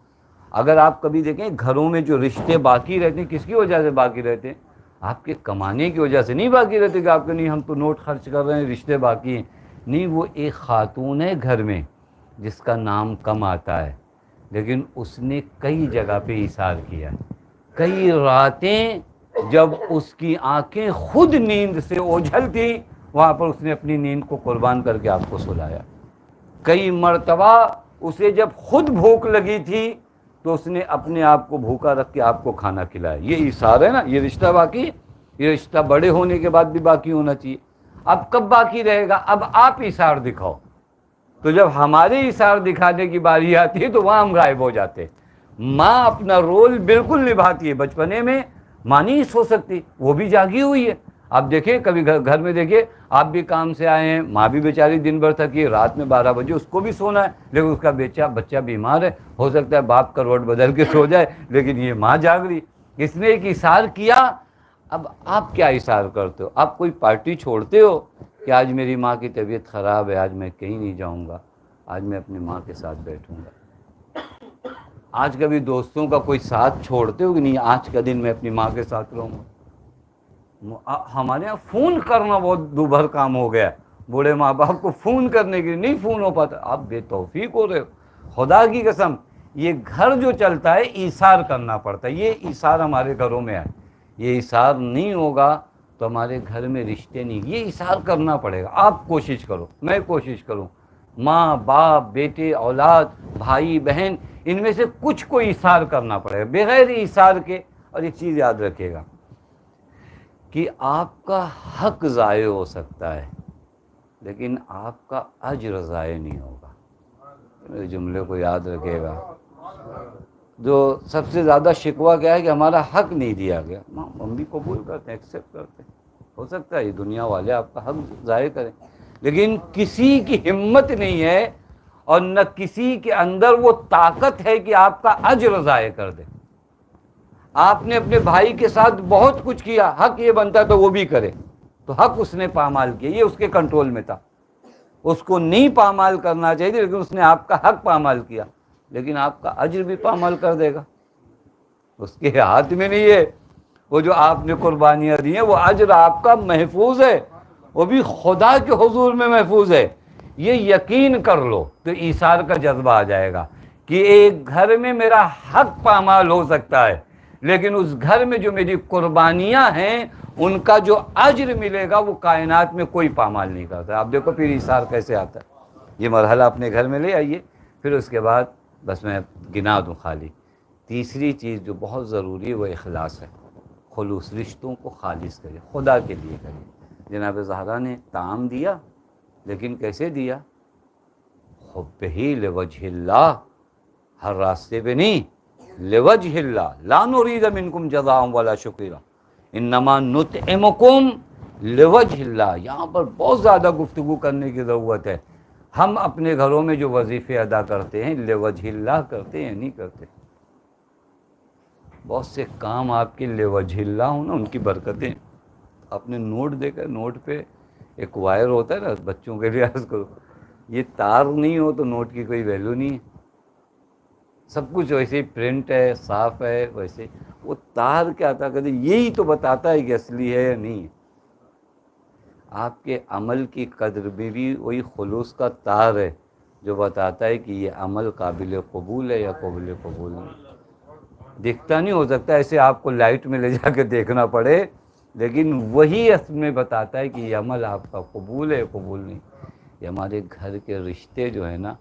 اگر آپ کبھی دیکھیں گھروں میں جو رشتے باقی رہتے ہیں، کس کی وجہ سے باقی رہتے ہیں؟ آپ کے کمانے کی وجہ سے نہیں باقی رہتے کہ آپ کو نہیں ہم تو نوٹ خرچ کر رہے ہیں رشتے باقی ہیں، نہیں، وہ ایک خاتون ہے گھر میں جس کا نام کم آتا ہے لیکن اس نے کئی جگہ پہ ایثار کیا ہے، کئی راتیں جب اس کی آنکھیں خود نیند سے اوجھل تھی، وہاں پر اس نے اپنی نیند کو قربان کر کے آپ کو سلایا۔ کئی مرتبہ اسے جب خود بھوک لگی تھی تو اس نے اپنے آپ کو بھوکا رکھ کے آپ کو کھانا کھلایا۔ یہ ایثار ہے نا، یہ رشتہ باقی ہے، یہ رشتہ بڑے ہونے کے بعد بھی باقی ہونا چاہیے۔ اب کب باقی رہے گا؟ اب آپ ایثار دکھاؤ۔ تو جب ہمارے ایثار دکھانے کی باری آتی ہے تو وہاں ہم غائب ہو جاتے۔ ماں اپنا رول بالکل نبھاتی ہے، بچپنے میں ماں نہیں سو سکتی، وہ بھی جاگی ہوئی ہے۔ آپ دیکھیں کبھی گھر میں دیکھیں، آپ بھی کام سے آئے ہیں، ماں بھی بیچاری دن بھر تھکی ہے، رات میں 12 بجے اس کو بھی سونا ہے، لیکن اس کا بچہ بیمار ہے، ہو سکتا ہے باپ کروٹ بدل کے سو جائے، لیکن یہ ماں جاگ رہی۔ اس نے ایک ایثار کیا۔ اب آپ کیا ایثار کرتے ہو؟ آپ کوئی پارٹی چھوڑتے ہو کہ آج میری ماں کی طبیعت خراب ہے، آج میں کہیں نہیں جاؤں گا، آج میں اپنی ماں کے ساتھ بیٹھوں گا؟ آج کبھی دوستوں کا کوئی ساتھ چھوڑتے ہو کہ نہیں آج کا دن میں اپنی ماں کے ساتھ رہوں گا؟ ہمارے یہاں فون کرنا بہت دوبھر کام ہو گیا ہے، بوڑھے ماں باپ کو فون کرنے کے لیے نہیں فون ہو پاتا۔ آپ بے توفیق ہو رہے ہو، خدا کی قسم۔ یہ گھر جو چلتا ہے ایثار کرنا پڑتا ہے، یہ ایثار ہمارے گھروں میں ہے۔ یہ ایثار نہیں ہوگا تو ہمارے گھر میں رشتے نہیں، یہ ایثار کرنا پڑے گا۔ آپ کوشش کرو، میں کوشش کروں، ماں باپ بیٹے اولاد بھائی بہن ان میں سے کچھ کو ایثار کرنا پڑے گا بغیر ایثار کے۔ اور ایک چیز یاد رکھیے گا کہ آپ کا حق ضائع ہو سکتا ہے لیکن آپ کا اجر ضائع نہیں ہوگا۔ میرے جملے کو یاد رکھیے گا۔ جو سب سے زیادہ شکوہ کیا ہے کہ ہمارا حق نہیں دیا گیا، ہم بھی قبول کرتے ہیں، ایکسیپٹ کرتے ہیں، ہو سکتا ہے یہ دنیا والے آپ کا حق ضائع کریں، لیکن کسی کی ہمت نہیں ہے اور نہ کسی کے اندر وہ طاقت ہے کہ آپ کا اجر ضائع کر دے۔ آپ نے اپنے بھائی کے ساتھ بہت کچھ کیا، حق یہ بنتا تو وہ بھی کرے، تو حق اس نے پامال کیا، یہ اس کے کنٹرول میں تھا، اس کو نہیں پامال کرنا چاہیے، لیکن اس نے آپ کا حق پامال کیا، لیکن آپ کا اجر بھی پامال کر دے گا، اس کے ہاتھ میں نہیں ہے۔ وہ جو آپ نے قربانیاں دی ہیں وہ اجر آپ کا محفوظ ہے، وہ بھی خدا کے حضور میں محفوظ ہے، یہ یقین کر لو تو ایثار کا جذبہ آ جائے گا کہ ایک گھر میں میرا حق پامال ہو سکتا ہے لیکن اس گھر میں جو میری قربانیاں ہیں ان کا جو اجر ملے گا وہ کائنات میں کوئی پامال نہیں کرتا۔ آپ دیکھو پھر ایثار کیسے آتا ہے۔ یہ مرحلہ اپنے گھر میں لے آئیے، پھر اس کے بعد بس میں گنا دوں خالی۔ تیسری چیز جو بہت ضروری ہے وہ اخلاص ہے، خلوص، رشتوں کو خالص کرے، خدا کے لیے کرے۔ جناب زہرا نے طعام دیا لیکن کیسے دیا؟ حب ہی لوجہ اللہ، ہر راستے پہ نہیں، لوجہ اللہ، لا نرید منکم جزاء ولا شکورا انما نطعمکم لوجہ اللہ۔ یہاں پر بہت زیادہ گفتگو کرنے کی ضرورت ہے۔ ہم اپنے گھروں میں جو وظیفے ادا کرتے ہیں لوجہ اللہ کرتے ہیں نہیں کرتے؟ بہت سے کام آپ کے لوجہ اللہ ہوں نا، ان کی برکتیں آپ نے نوٹ دیکھا، نوٹ پہ ایک وائر ہوتا ہے نا، بچوں کے لیے عرض کرو، یہ تار نہیں ہو تو نوٹ کی کوئی ویلیو نہیں ہے۔ سب کچھ ویسے ہی پرنٹ ہے، صاف ہے، ویسے وہ تار کیا تھا کہتے یہی تو بتاتا ہے کہ اصلی ہے یا نہیں ہے۔ آپ کے عمل کی قدر میں بھی وہی خلوص کا تار ہے جو بتاتا ہے کہ یہ عمل قابل قبول ہے یا قابل قبول نہیں۔ دکھتا نہیں، ہو سکتا ہے ایسے آپ کو لائٹ میں لے جا کے دیکھنا پڑے، لیکن وہی اصل میں بتاتا ہے کہ یہ عمل آپ کا قبول ہے قبول نہیں۔ یہ ہمارے گھر کے رشتے جو ہیں نا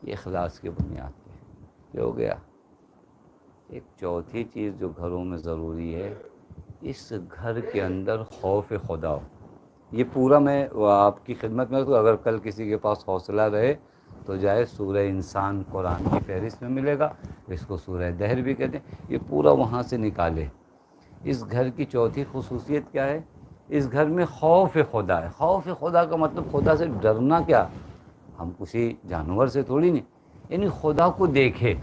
یہ اخلاص کے بنیاد پہ یہ ہو گیا۔ ایک چوتھی چیز جو گھروں میں ضروری ہے، اس گھر کے اندر خوف خدا ہو۔ یہ پورا میں آپ کی خدمت میں تو اگر کل کسی کے پاس حوصلہ رہے تو جائے سورہ انسان قرآن کی فہرست میں ملے گا، اس کو سورہ دہر بھی کہتے ہیں، یہ پورا وہاں سے نکالے۔ اس گھر کی چوتھی خصوصیت کیا ہے؟ اس گھر میں خوف خدا ہے۔ خوف خدا کا مطلب خدا سے ڈرنا کیا؟ ہم کسی جانور سے تھوڑی نہیں، یعنی خدا کو دیکھے۔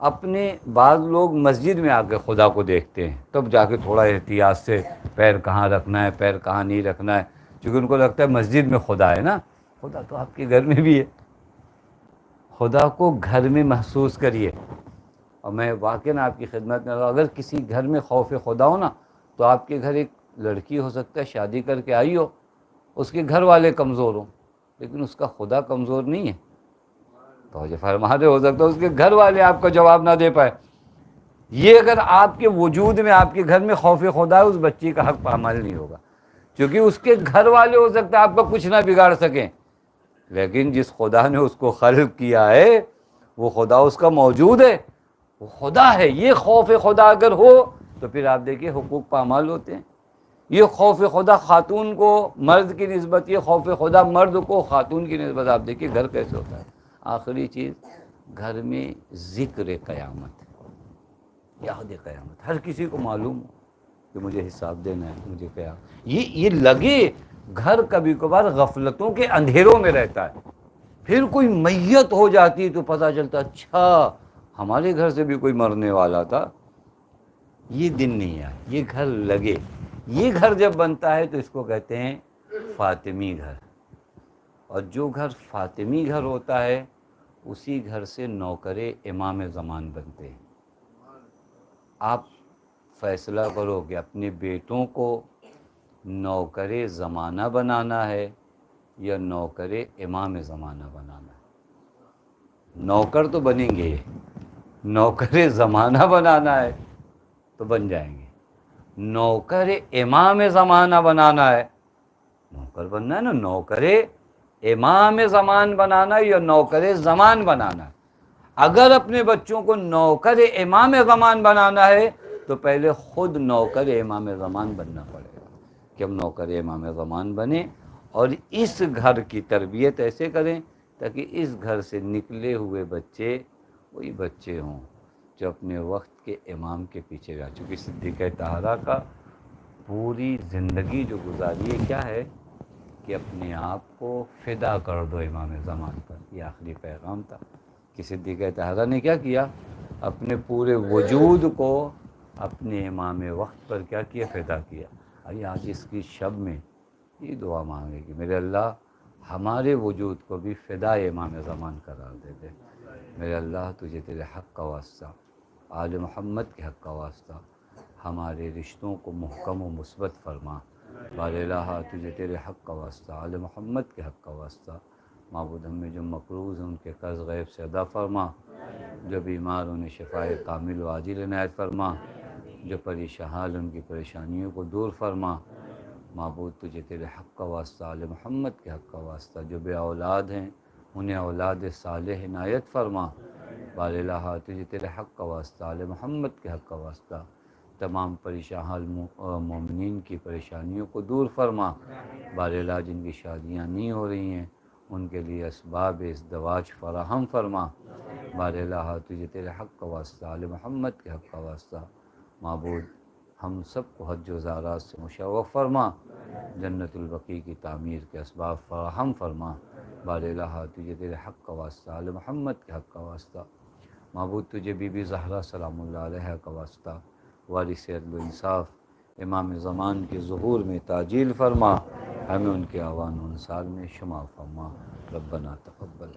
اپنے بعض لوگ مسجد میں آ کے خدا کو دیکھتے ہیں، تب جا کے تھوڑا احتیاط سے پیر کہاں رکھنا ہے، پیر کہاں نہیں رکھنا ہے، کیونکہ ان کو لگتا ہے مسجد میں خدا ہے نا۔ خدا تو آپ کے گھر میں بھی ہے۔ خدا کو گھر میں محسوس کریے۔ اور میں واقعاً آپ کی خدمت میں اگر کسی گھر میں خوف خدا ہو نا تو آپ کے گھر ایک لڑکی ہو سکتا ہے شادی کر کے آئی ہو، اس کے گھر والے کمزور ہوں لیکن اس کا خدا کمزور نہیں ہے، تو جو فرما رہے ہو سکتا ہے اس کے گھر والے آپ کا جواب نہ دے پائے، یہ اگر آپ کے وجود میں، آپ کے گھر میں خوف خدا ہے، اس بچے کا حق پامال نہیں ہوگا، کیونکہ اس کے گھر والے ہو سکتا ہے آپ کا کچھ نہ بگاڑ سکیں، لیکن جس خدا نے اس کو خلق کیا ہے وہ خدا اس کا موجود ہے، وہ خدا ہے۔ یہ خوف خدا اگر ہو تو پھر آپ دیکھیے حقوق پامال ہوتے ہیں۔ یہ خوف خدا خاتون کو مرد کی نسبت، یہ خوف خدا مرد کو خاتون کی نسبت، آپ دیکھیے گھر کیسے ہوتا ہے۔ آخری چیز، گھر میں ذکر قیامت، یاد قیامت، ہر کسی کو معلوم ہو کہ مجھے حساب دینا ہے، مجھے قیامت، یہ لگے۔ گھر کبھی کبھار غفلتوں کے اندھیروں میں رہتا ہے، پھر کوئی میت ہو جاتی تو پتہ چلتا اچھا ہمارے گھر سے بھی کوئی مرنے والا تھا، یہ دن نہیں آئے، یہ گھر لگے۔ یہ گھر جب بنتا ہے تو اس کو کہتے ہیں فاطمی گھر، اور جو گھر فاطمی گھر ہوتا ہے اسی گھر سے نوکر امام زمان بنتے ہیں۔ آپ فیصلہ کرو کہ اپنے بیٹوں کو نوکر زمانہ بنانا ہے یا نوکر امام زمانہ بنانا ہے۔ نوکر تو بنیں گے، نوکر زمانہ بنانا ہے تو بن جائیں گے، نوکر امام زمانہ بنانا ہے، نوکر بننا ہے نا، نوکر امام زمان بنانا ہے یا نوکر زمان بنانا ہے۔ اگر اپنے بچوں کو نوکر امام زمان بنانا ہے تو پہلے خود نوکر امام زمان بننا پڑے گا، کہ ہم نوکر امام زمان بنیں اور اس گھر کی تربیت ایسے کریں تاکہ اس گھر سے نکلے ہوئے بچے وہی بچے ہوں جو اپنے وقت کے امام کے پیچھے جا چکے۔ صدیقہ طاہرہ کا پوری زندگی جو گزاری ہے کیا ہے کہ اپنے آپ کو فدا کر دو امام زمان پر، یہ آخری پیغام تھا کہ صدیقہ طاہرہ نے کیا کیا، اپنے پورے وجود کو اپنے امام وقت پر کیا کیا، فدا کیا۔ آئیے آج اس کی شب میں یہ دعا مانگے کہ میرے اللہ ہمارے وجود کو بھی فدائے امام زمان قرار دے دے۔ میرے اللہ تجھے تیرے حق کا واسطہ، آل محمد کے حق کا واسطہ ہمارے رشتوں کو محکم و مثبت فرما۔ بار الہ تجھے تیرے حق کا واسطہ، آل محمد کے حق کا واسطہ، معبود ہم میں جو مقروض ہیں ان کے قرض غیب سے ادا فرما، جو بیمار انہیں شفائے کامل و عاجل عنایت فرما، جو پریشان ان کی پریشانیوں کو دور فرما۔ معبود تجھے تیرے حق کا واسطہ، آل محمد کے حق کا واسطہ، جو بے اولاد ہیں انہیں اولاد صالح عنایت فرما۔ بار الہ تجھے تیرے حق کا واسطہ، آل محمد کے حق کا واسطہ، تمام پریشان مومنین کی پریشانیوں کو دور فرما۔ بار الہ جن کی شادیاں نہیں ہو رہی ہیں ان کے لیے اسباب ازدواج فراہم فرما۔ بار الہ تجھے تیرے حق کا واسطہ، آل محمد کے حق کا واسطہ، معبود ہم سب کو حج و زیارات سے مشرف فرما، جنت البقیع کی تعمیر کے اسباب فراہم فرما۔ بار الہ تجھے تیرے حق کا واسطہ، آل محمد کے حق کا واسطہ، معبود تجھے بی بی زہرا سلام اللہ علیہ کا واسطہ، وارث عدل و انصاف امام زمان کے ظہور میں تعجیل فرما، ہمیں ان کے اعوان و انصار میں شمار فرما۔ ربنا تقبل